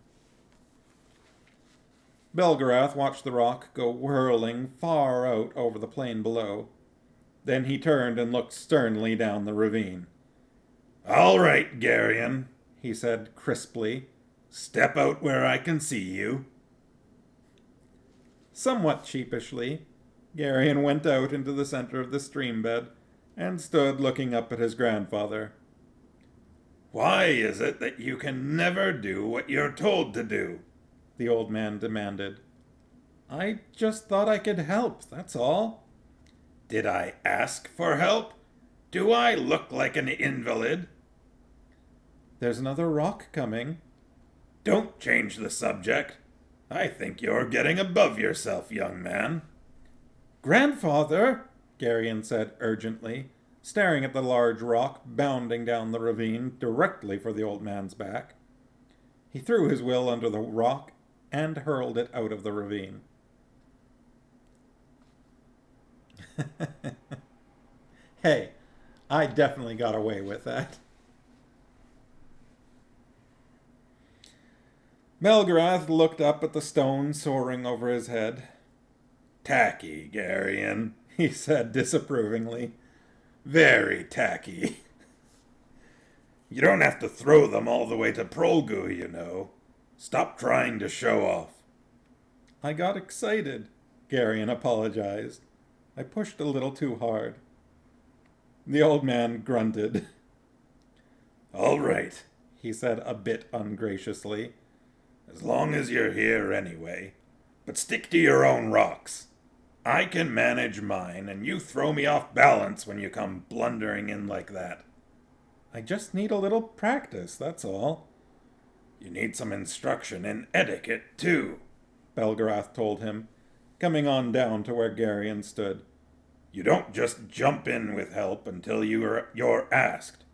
Belgarath watched the rock go whirling far out over the plain below. Then he turned and looked sternly down the ravine. All right, Garion, he said crisply. Step out where I can see you. Somewhat sheepishly, Garion went out into the center of the stream bed and stood looking up at his grandfather. Why is it that you can never do what you're told to do? The old man demanded. I just thought I could help, that's all. Did I ask for help? Do I look like an invalid? There's another rock coming. Don't change the subject. I think you're getting above yourself, young man. Grandfather, Garion said urgently, staring at the large rock bounding down the ravine directly for the old man's back. He threw his will under the rock and hurled it out of the ravine. Hey, I definitely got away with that. Belgarath looked up at the stone soaring over his head. Tacky, Garion. He said disapprovingly. Very tacky. You don't have to throw them all the way to Prolgu, you know. Stop trying to show off. I got excited, Garion apologized. I pushed a little too hard. The old man grunted. All right, He said a bit ungraciously. as long as you're here anyway. But stick to your own rocks. I can manage mine, and you throw me off balance when you come blundering in like that. I just need a little practice, that's all. You need some instruction in etiquette, too, Belgarath told him, coming on down to where Garion stood. You don't just jump in with help until you're asked.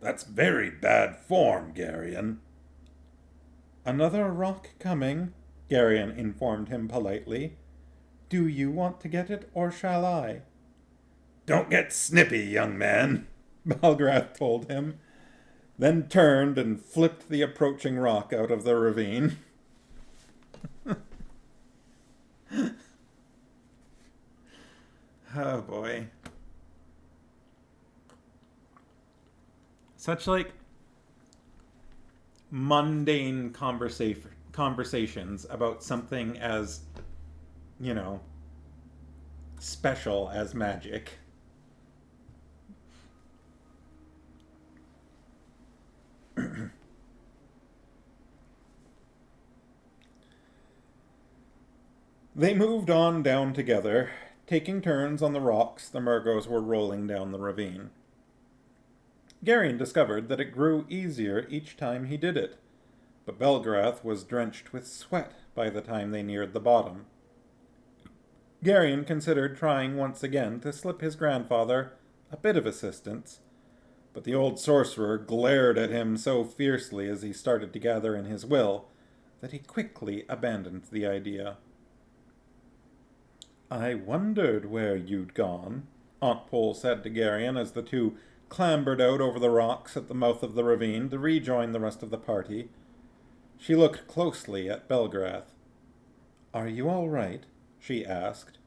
That's very bad form, Garion. Another rock coming, Garion informed him politely. Do you want to get it, or shall I? Don't get snippy, young man, Belgarath told him, then turned and flipped the approaching rock out of the ravine. Oh boy. Such like mundane conversations about something as, you know, special as magic. They moved on down together, taking turns on the rocks the Murgos were rolling down the ravine. Garion discovered that it grew easier each time he did it, but Belgarath was drenched with sweat by the time they neared the bottom. Garion considered trying once again to slip his grandfather a bit of assistance, but the old sorcerer glared at him so fiercely as he started to gather in his will that he quickly abandoned the idea. I wondered where you'd gone, Aunt Pole said to Garion as the two clambered out over the rocks at the mouth of the ravine to rejoin the rest of the party. She looked closely at Belgarath. Are you all right? She asked.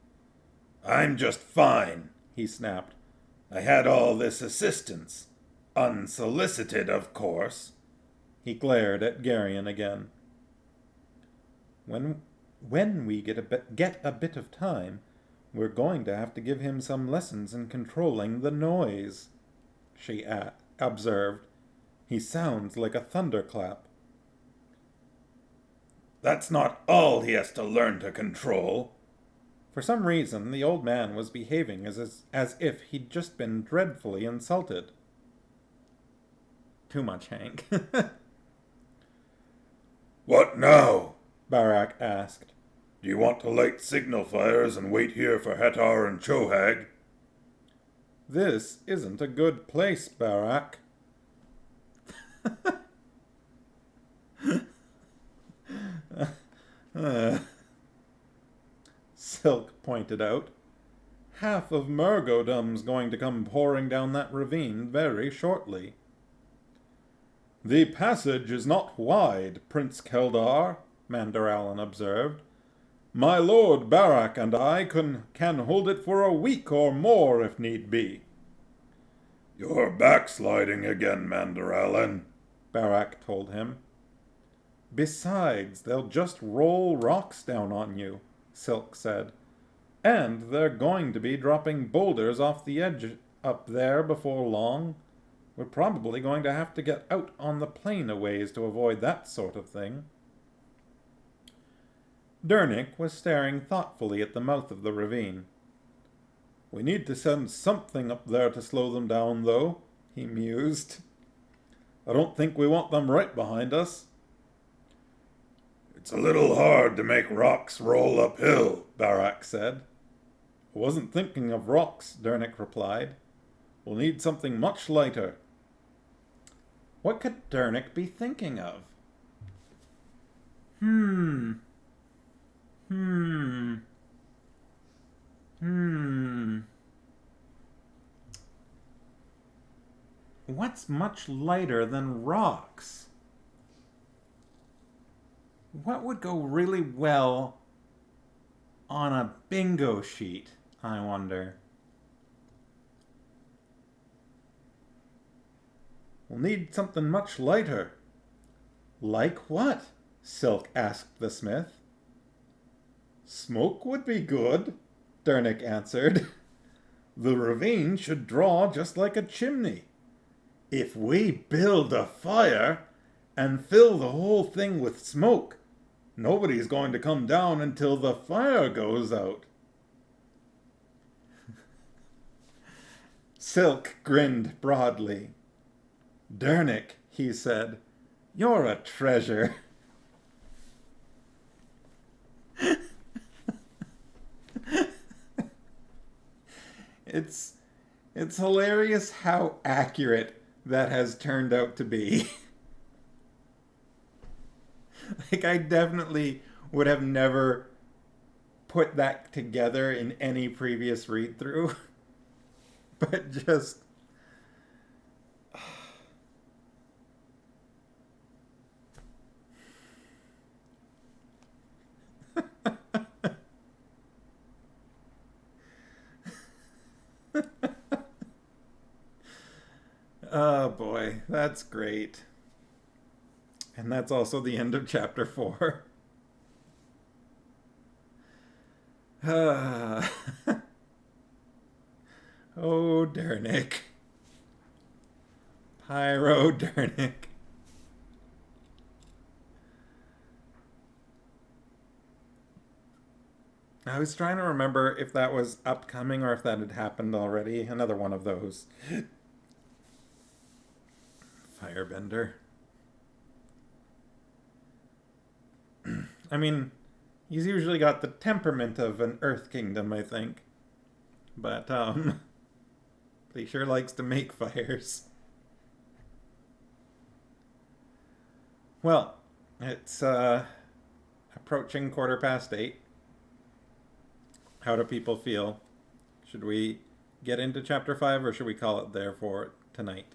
I'm just fine, he snapped. I had all this assistance. Unsolicited, of course. He glared at Garion again. When we get a bit of time, we're going to have to give him some lessons in controlling the noise, she observed. He sounds like a thunderclap. That's not all he has to learn to control. For some reason, the old man was behaving as if he'd just been dreadfully insulted. Too much, Hank. What now? Barak asked. Do you want to light signal fires and wait here for Hatar and Chohag? This isn't a good place, Barak. Silk pointed out. Half of Murgodom's going to come pouring down that ravine very shortly. The passage is not wide, Prince Keldar, Mandaralan observed. My lord Barak and I can hold it for a week or more if need be. You're backsliding again, Mandaralan, Barak told him. Besides, they'll just roll rocks down on you, Silk said. And they're going to be dropping boulders off the edge up there before long. We're probably going to have to get out on the plain a ways to avoid that sort of thing. Dernick was staring thoughtfully at the mouth of the ravine. We need to send something up there to slow them down, though, he mused. I don't think we want them right behind us. It's a little hard to make rocks roll uphill, Barak said. I wasn't thinking of rocks, Dernick replied. We'll need something much lighter. What could Dernick be thinking of? what's much lighter than rocks? What would go really well on a bingo sheet, I wonder? We'll need something much lighter. Like what? Silk asked the smith. Smoke would be good, Dernick answered. The ravine should draw just like a chimney. If we build a fire and fill the whole thing with smoke, nobody's going to come down until the fire goes out. Silk grinned broadly. Dernick, he said, you're a treasure. It's hilarious how accurate that has turned out to be. Like, I definitely would have never put that together in any previous read-through. But just... Oh boy, that's great. And that's also the end of chapter 4. Oh, Dernick. Pyro Dernick. I was trying to remember if that was upcoming or if that had happened already. Another one of those. Firebender. I mean, he's usually got the temperament of an Earth Kingdom, I think. But, he sure likes to make fires. Well, it's, approaching 8:15. How do people feel? Should we get into chapter 5 or should we call it there for tonight?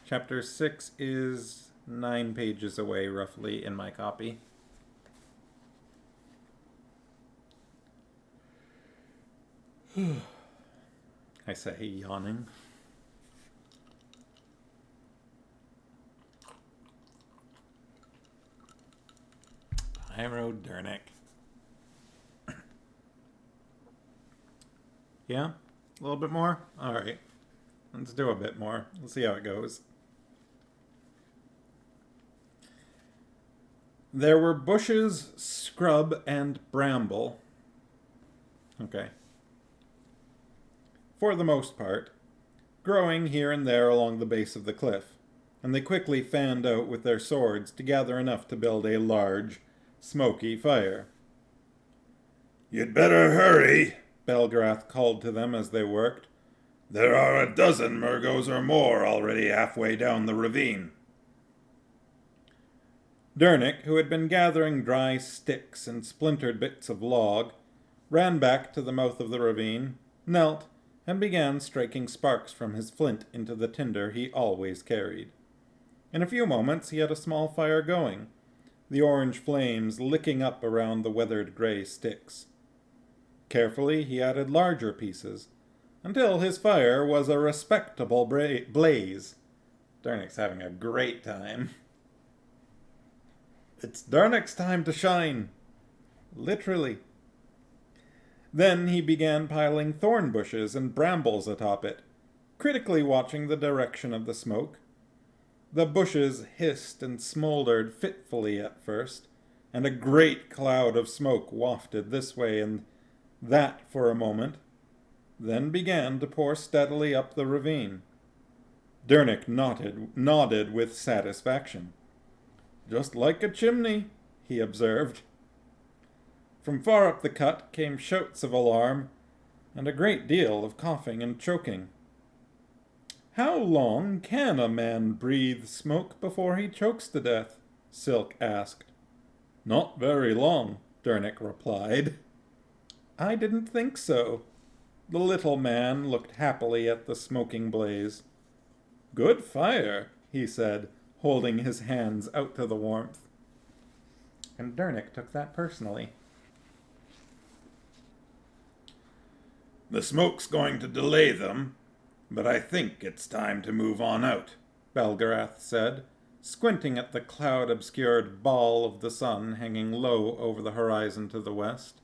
Chapter 6 is 9 pages away, roughly, in my copy. I say, yawning. Pyro Dernick. Yeah? A little bit more? Alright. Let's do a bit more. Let's see how it goes. There were bushes, scrub, and bramble. Okay. For the most part, growing here and there along the base of the cliff, and they quickly fanned out with their swords to gather enough to build a large, smoky fire. You'd better hurry, Belgrath called to them as they worked. There are a dozen Murgos or more already halfway down the ravine. Dernick, who had been gathering dry sticks and splintered bits of log, ran back to the mouth of the ravine, knelt, and began striking sparks from his flint into the tinder he always carried. In a few moments he had a small fire going, the orange flames licking up around the weathered gray sticks. Carefully he added larger pieces, until his fire was a respectable blaze. Dernick's having a great time. It's Dernick's time to shine. Literally. Then he began piling thorn bushes and brambles atop it, critically watching the direction of the smoke. The bushes hissed and smoldered fitfully at first, and a great cloud of smoke wafted this way and that for a moment, then began to pour steadily up the ravine. Dernick nodded with satisfaction. Just like a chimney, he observed. From far up the cut came shouts of alarm, and a great deal of coughing and choking. How long can a man breathe smoke before he chokes to death? Silk asked. Not very long, Dernick replied. I didn't think so. The little man looked happily at the smoking blaze. "Good fire," he said, holding his hands out to the warmth. And Dernick took that personally. The smoke's going to delay them, but I think it's time to move on out, Belgarath said, squinting at the cloud-obscured ball of the sun hanging low over the horizon to the west.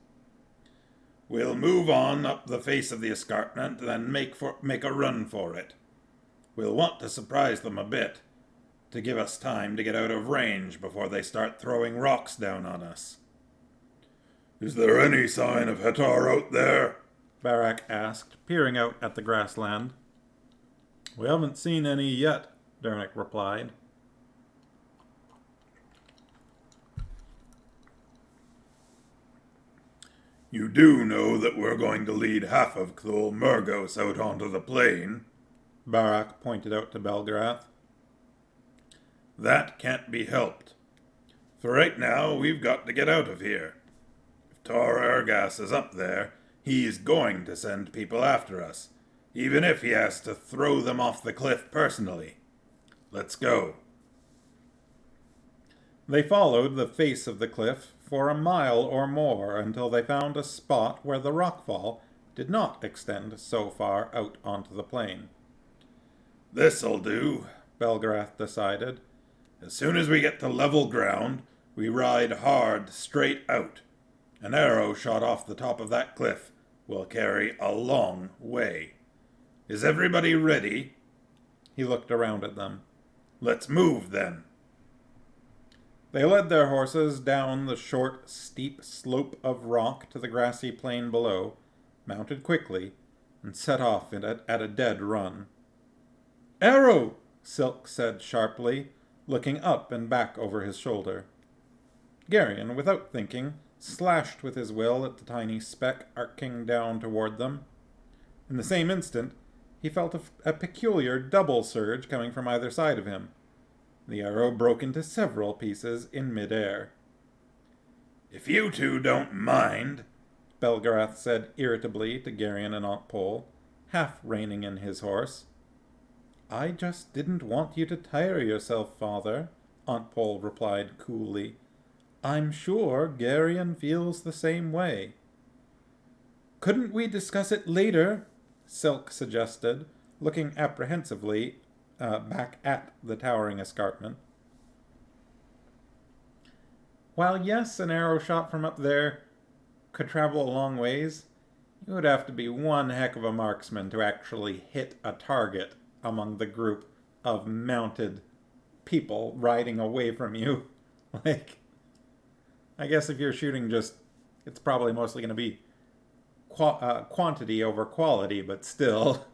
We'll move on up the face of the escarpment, then make a run for it. We'll want to surprise them a bit, to give us time to get out of range before they start throwing rocks down on us. Is there any sign of Hatar out there? Barak asked, peering out at the grassland. We haven't seen any yet, Dernick replied. You do know that we're going to lead half of Cthul Murgos out onto the plain? Barak pointed out to Belgarath. That can't be helped. For right now, we've got to get out of here. If Tar Ergas is up there, he's going to send people after us, even if he has to throw them off the cliff personally. Let's go. They followed the face of the cliff for a mile or more until they found a spot where the rockfall did not extend so far out onto the plain. This'll do, Belgarath decided. As soon as we get to level ground, we ride hard straight out. An arrow shot off the top of that cliff will carry a long way. Is everybody ready? He looked around at them. Let's move, then. They led their horses down the short, steep slope of rock to the grassy plain below, mounted quickly, and set off at a dead run. "Arrow!" Silk said sharply, looking up and back over his shoulder. Garion, without thinking, slashed with his will at the tiny speck arcing down toward them. In the same instant, he felt a peculiar double surge coming from either side of him. The arrow broke into several pieces in mid-air. If you two don't mind, Belgarath said irritably to Garion and Aunt Pole, half reining in his horse. I just didn't want you to tire yourself, Father, Aunt Pole replied coolly. I'm sure Garion feels the same way. Couldn't we discuss it later? Silk suggested, looking apprehensively back at the towering escarpment. While yes, an arrow shot from up there could travel a long ways, you would have to be one heck of a marksman to actually hit a target among the group of mounted people riding away from you. I guess if you're shooting it's probably mostly going to be quantity over quality, but still.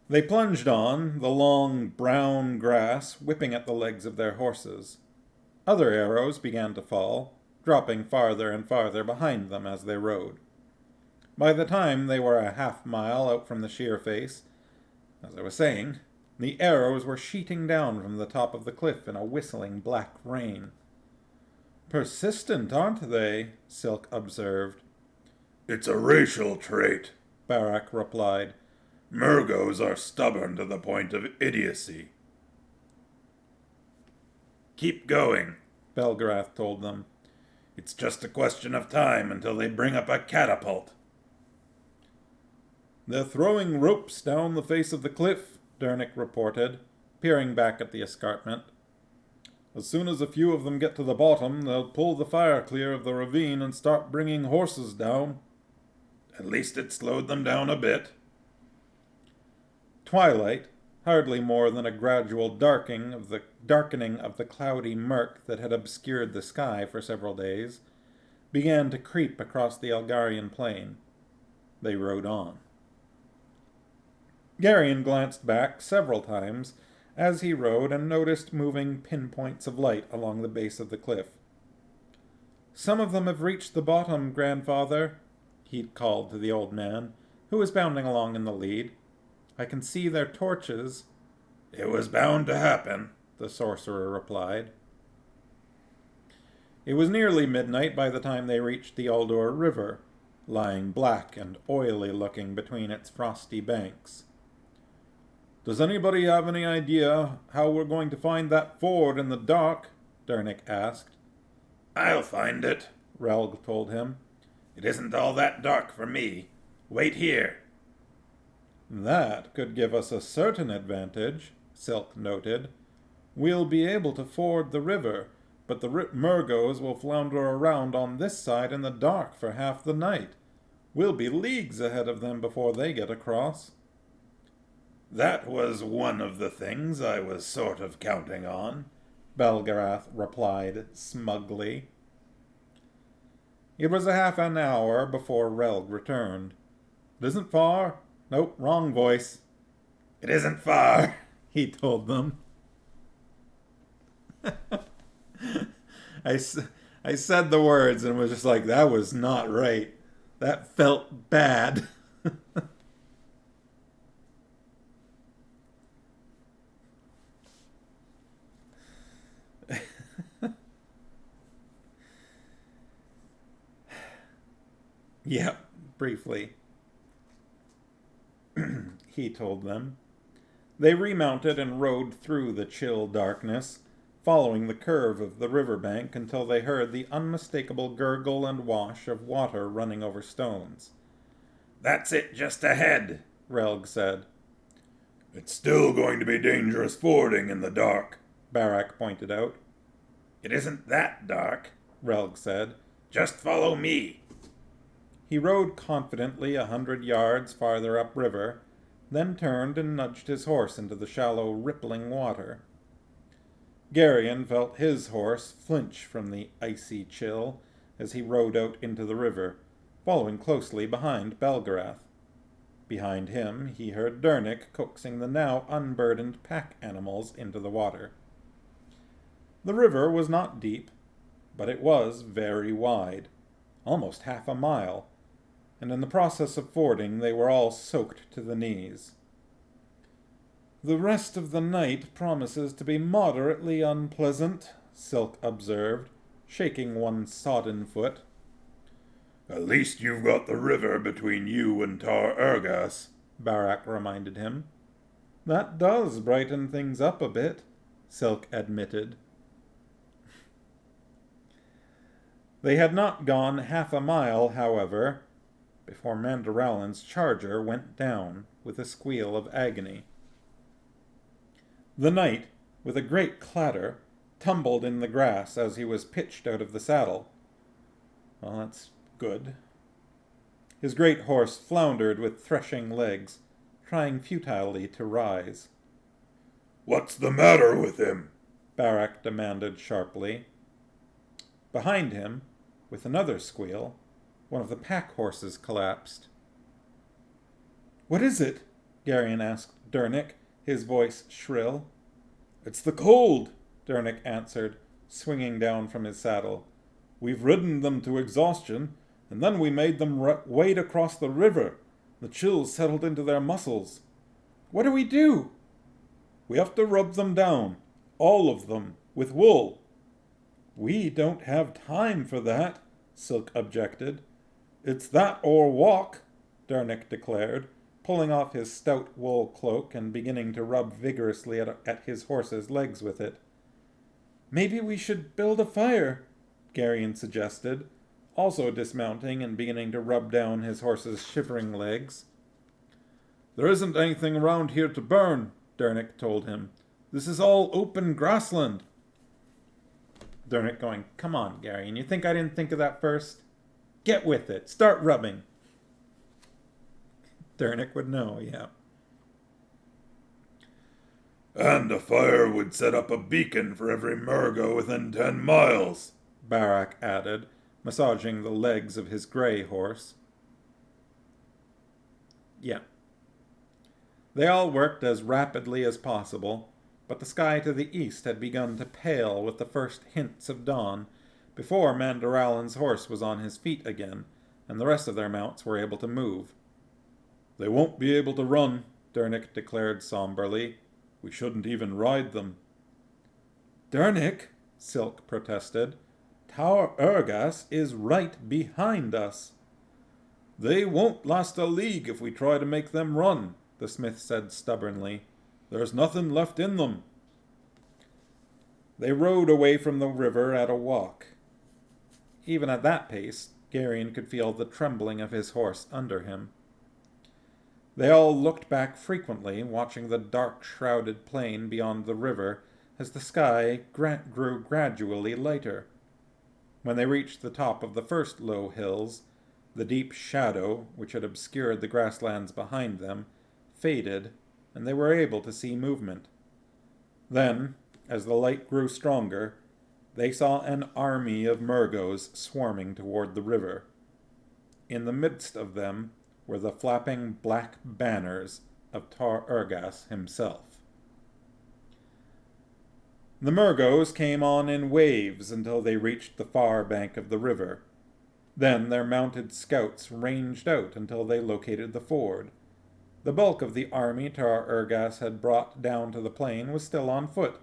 They plunged on, the long brown grass whipping at the legs of their horses. Other arrows began to fall, dropping farther and farther behind them as they rode. By the time they were a half-mile out from the sheer face, as I was saying, the arrows were sheeting down from the top of the cliff in a whistling black rain. Persistent, aren't they? Silk observed. It's a racial trait, Barak replied. Murgos are stubborn to the point of idiocy. Keep going, Belgarath told them. It's just a question of time until they bring up a catapult. They're throwing ropes down the face of the cliff, Dernick reported, peering back at the escarpment. As soon as a few of them get to the bottom, they'll pull the fire clear of the ravine and start bringing horses down. At least it slowed them down a bit. Twilight, hardly more than a gradual darkening of the cloudy murk that had obscured the sky for several days, began to creep across the Elgarian plain. They rode on. Garion glanced back several times as he rode and noticed moving pinpoints of light along the base of the cliff. Some of them have reached the bottom, Grandfather, he called to the old man, who was bounding along in the lead. I can see their torches. It was bound to happen, the sorcerer replied. It was nearly midnight by the time they reached the Aldur River, lying black and oily looking between its frosty banks. "Does anybody have any idea how we're going to find that ford in the dark?" Dernick asked. "I'll find it," Relg told him. "It isn't all that dark for me. Wait here." "That could give us a certain advantage," Silk noted. "We'll be able to ford the river, but the Murgos will flounder around on this side in the dark for half the night. We'll be leagues ahead of them before they get across." "That was one of the things I was sort of counting on," Belgarath replied smugly. It was a half an hour before Relg returned. "It isn't far. Nope, wrong voice." "It isn't far," he told them. I said the words and was just like, that was not right. That felt bad. Yeah, briefly. He told them. They remounted and rode through the chill darkness, following the curve of the riverbank until they heard the unmistakable gurgle and wash of water running over stones. "That's it just ahead," Relg said. "It's still going to be dangerous fording in the dark," Barak pointed out. "It isn't that dark," Relg said. "Just follow me." He rode confidently 100 yards farther upriver, then turned and nudged his horse into the shallow, rippling water. Garion felt his horse flinch from the icy chill as he rode out into the river, following closely behind Belgarath. Behind him, he heard Dernick coaxing the now unburdened pack animals into the water. The river was not deep, but it was very wide, almost half a mile, and in the process of fording they were all soaked to the knees. "The rest of the night promises to be moderately unpleasant," Silk observed, shaking one sodden foot. "At least you've got the river between you and Tar Ergas," Barak reminded him. "That does brighten things up a bit," Silk admitted. They had not gone half a mile, however, before Mandaralan's charger went down with a squeal of agony. The knight, with a great clatter, tumbled in the grass as he was pitched out of the saddle. Well, that's good. His great horse floundered with threshing legs, trying futilely to rise. "What's the matter with him?" Barak demanded sharply. Behind him, with another squeal, one of the pack horses collapsed. "What is it?" Garion asked Dernick, his voice shrill. "It's the cold," Dernick answered, swinging down from his saddle. "We've ridden them to exhaustion, and then we made them wade across the river. The chills settled into their muscles. What do we do?" "We have to rub them down, all of them, with wool." "We don't have time for that," Silk objected. "It's that or walk," Dernick declared, pulling off his stout wool cloak and beginning to rub vigorously at his horse's legs with it. "Maybe we should build a fire," Garion suggested, also dismounting and beginning to rub down his horse's shivering legs. "There isn't anything around here to burn," Dernick told him. "This is all open grassland." Dernick going, "Come on, Garion, you think I didn't think of that first? Get with it. Start rubbing." Dernick would know, yeah. "And a fire would set up a beacon for every Murgo within 10 miles, Barak added, massaging the legs of his gray horse. Yeah. They all worked as rapidly as possible, but the sky to the east had begun to pale with the first hints of dawn before Mandaralan's horse was on his feet again, and the rest of their mounts were able to move. "They won't be able to run," Dernick declared somberly. "We shouldn't even ride them." "Dernick," Silk protested, Tower Ergas is right behind us. They won't last a league if we try to make them run, the smith said stubbornly. There's nothing left in them. They rode away from the river at a walk. Even at that pace, Garion could feel the trembling of his horse under him. They all looked back frequently, watching the dark shrouded plain beyond the river as the sky grew gradually lighter. When they reached the top of the first low hills, the deep shadow, which had obscured the grasslands behind them, faded, and they were able to see movement. Then, as the light grew stronger, they saw an army of Murgos swarming toward the river. In the midst of them were the flapping black banners of Tar Ergas himself. The Murgos came on in waves until they reached the far bank of the river. Then their mounted scouts ranged out until they located the ford. The bulk of the army Tar Ergas had brought down to the plain was still on foot,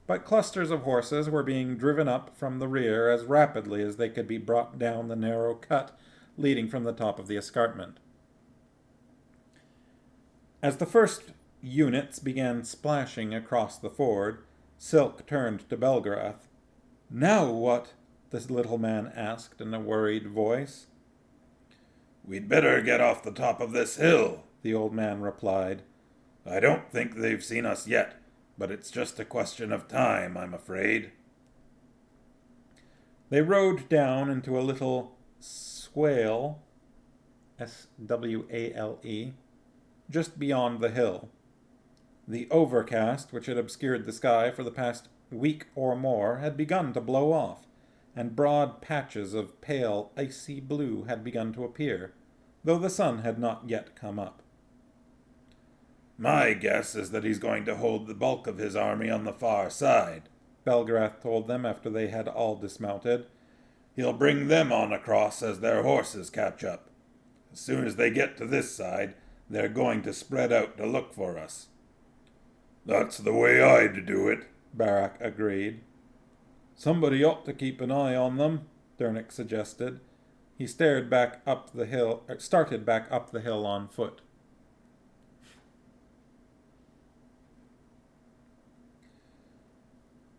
but clusters of horses were being driven up from the rear as rapidly as they could be brought down the narrow cut leading from the top of the escarpment. As the first units began splashing across the ford, Silk turned to Belgarath. "Now what?" the little man asked in a worried voice. "We'd better get off the top of this hill," the old man replied. "I don't think they've seen us yet, but it's just a question of time, I'm afraid." They rode down into a little swale, Swale, just beyond the hill. The overcast, which had obscured the sky for the past week or more, had begun to blow off, and broad patches of pale, icy blue had begun to appear, though the sun had not yet come up. "My guess is that he's going to hold the bulk of his army on the far side," Belgarath told them after they had all dismounted. "He'll bring them on across as their horses catch up. As soon as they get to this side, they're going to spread out to look for us." "That's the way I'd do it," Barak agreed. "Somebody ought to keep an eye on them," Dernick suggested. He started back up the hill on foot.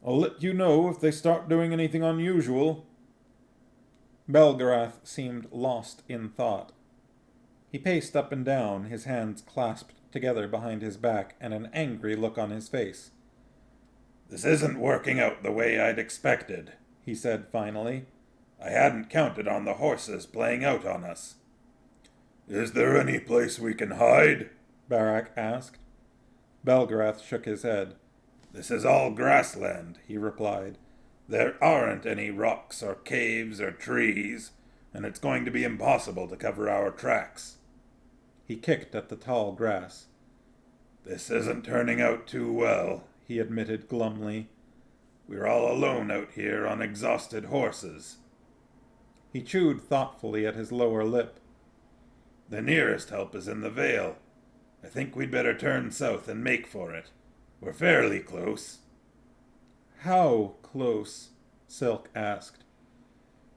"I'll let you know if they start doing anything unusual." Belgarath seemed lost in thought. He paced up and down, his hands clasped together behind his back, and an angry look on his face. "This isn't working out the way I'd expected," he said finally. "I hadn't counted on the horses playing out on us." "Is there any place we can hide?" Barak asked. Belgarath shook his head. "This is all grassland," he replied. "There aren't any rocks or caves or trees, and it's going to be impossible to cover our tracks." He kicked at the tall grass. "This isn't turning out too well," he admitted glumly. "We're all alone out here on exhausted horses." He chewed thoughtfully at his lower lip. "The nearest help is in the Vale. I think we'd better turn south and make for it. We're fairly close." "How close?" Silk asked.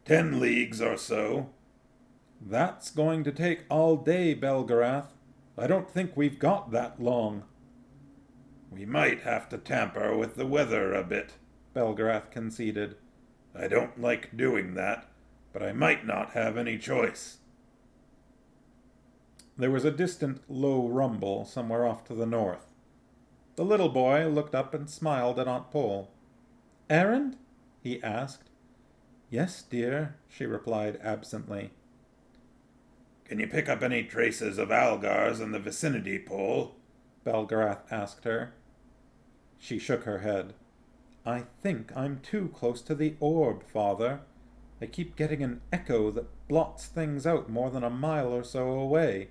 10 leagues or so." "That's going to take all day, Belgarath. I don't think we've got that long." "We might have to tamper with the weather a bit," Belgarath conceded. "I don't like doing that, but I might not have any choice." There was a distant low rumble somewhere off to the north. The little boy looked up and smiled at Aunt Pole. "Errand?" he asked. "Yes, dear," she replied absently. "Can you pick up any traces of Algars in the vicinity, Pole?" Belgarath asked her. She shook her head. "I think I'm too close to the orb, Father. I keep getting an echo that blots things out more than a mile or so away."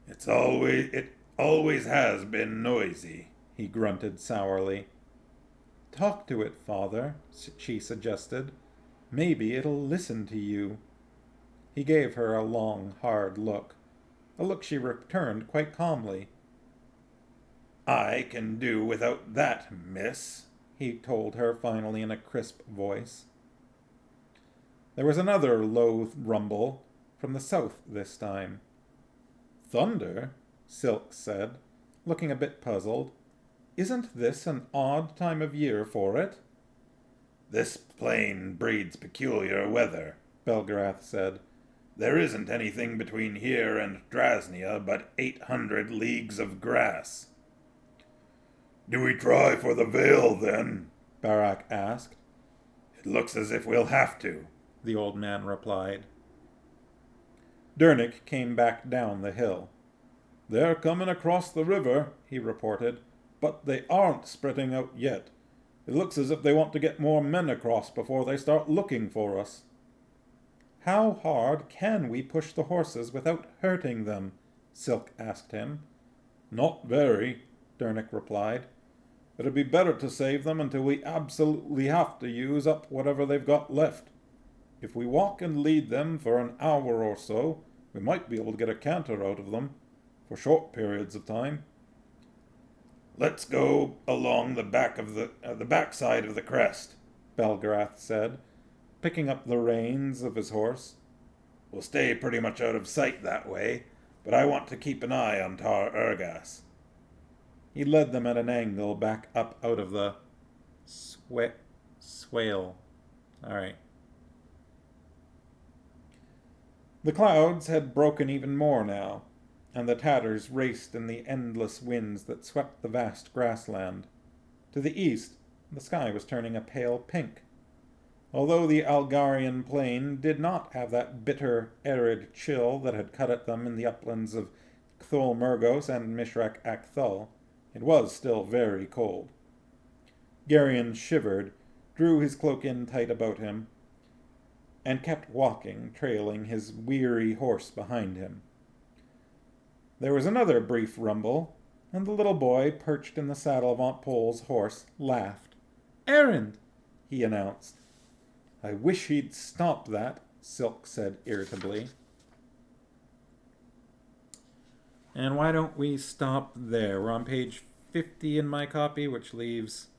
It always has been noisy," he grunted sourly. "Talk to it, Father," she suggested. "Maybe it'll listen to you." He gave her a long, hard look. A look she returned quite calmly. "I can do without that, miss," he told her finally in a crisp voice. There was another low rumble from the south this time. Thunder? Silk said, looking a bit puzzled. Isn't this an odd time of year for it? This plain breeds peculiar weather, Belgarath said. There isn't anything between here and Drasnia but 800 leagues of grass. Do we try for the Vale, then? Barak asked. It looks as if we'll have to, the old man replied. Dernick came back down the hill. They're coming across the river, he reported, but they aren't spreading out yet. It looks as if they want to get more men across before they start looking for us. How hard can we push the horses without hurting them? Silk asked him. Not very, Dernick replied. It'd be better to save them until we absolutely have to use up whatever they've got left. If we walk and lead them for an hour or so, we might be able to get a canter out of them, for short periods of time. Let's go along the backside of the crest, Belgarath said, picking up the reins of his horse. We'll stay pretty much out of sight that way, but I want to keep an eye on Tar Ergas. He led them at an angle back up out of the swale. All right. The clouds had broken even more now, and the tatters raced in the endless winds that swept the vast grassland. To the east, the sky was turning a pale pink. Although the Algarian plain did not have that bitter, arid chill that had cut at them in the uplands of Cthul Murgos and Mishrak Akthul, it was still very cold. Garion shivered, drew his cloak in tight about him, and kept walking, trailing his weary horse behind him. There was another brief rumble, and the little boy, perched in the saddle of Aunt Pole's horse, laughed. "Errand!" he announced. "I wish he'd stop that," Silk said irritably. And why don't we stop there? We're on page 50 in my copy, which leaves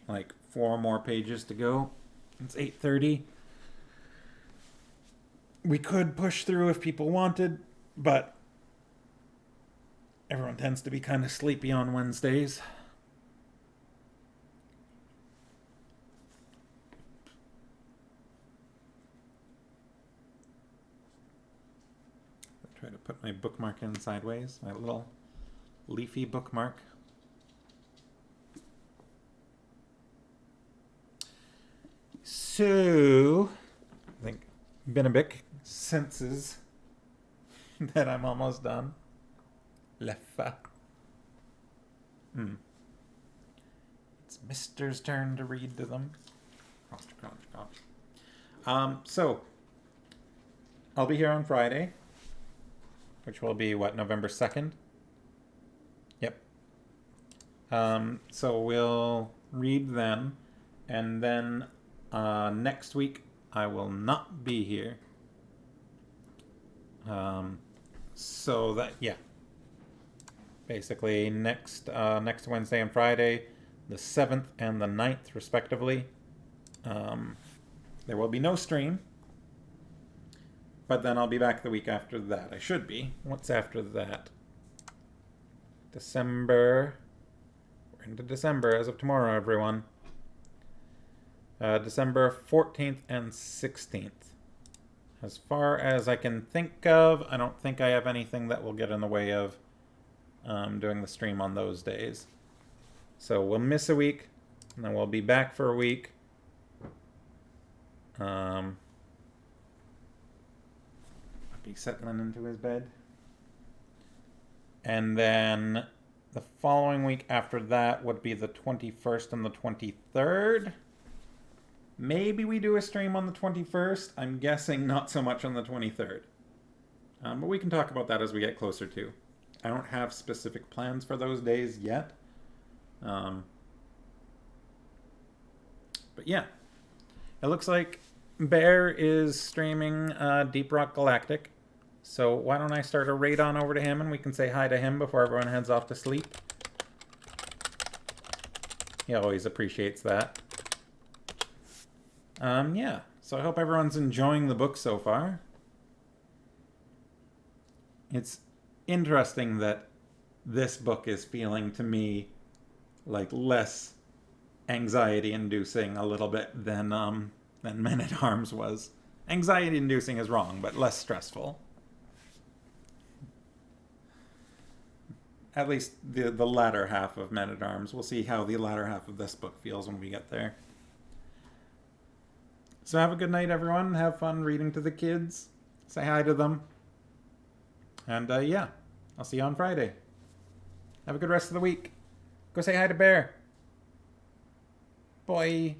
like 4 more pages to go. It's 8:30. We could push through if people wanted, but everyone tends to be kind of sleepy on Wednesdays. Try to put my bookmark in sideways, my little leafy bookmark. So, I think Benabik senses that I'm almost done. Leffa. It's Mister's turn to read to them. So, I'll be here on Friday, which will be, what, November 2nd? Yep. So we'll read then, and then next week I will not be here. So that, yeah. Basically, next Wednesday and Friday, the 7th and the 9th, respectively. There will be no stream. But then I'll be back the week after that. I should be. What's after that? December. We're into December as of tomorrow, everyone. December 14th and 16th. As far as I can think of, I don't think I have anything that will get in the way of doing the stream on those days. So we'll miss a week, and then we'll be back for a week. Be settling into his bed. And then the following week after that would be the 21st and the 23rd. Maybe we do a stream on the 21st. I'm guessing not so much on the 23rd. But we can talk about that as we get closer to. I don't have specific plans for those days yet. But yeah. It looks like Bear is streaming Deep Rock Galactic. So why don't I start a raid on over to him and we can say hi to him before everyone heads off to sleep. He always appreciates that. Yeah. So I hope everyone's enjoying the book so far. It's interesting that this book is feeling to me like less anxiety-inducing a little bit than Men-at-Arms was. Anxiety-inducing is wrong, but less stressful. At least the latter half of Men-at-Arms. We'll see how the latter half of this book feels when we get there. So have a good night, everyone. Have fun reading to the kids. Say hi to them. And yeah, I'll see you on Friday. Have a good rest of the week. Go say hi to Bear. Bye.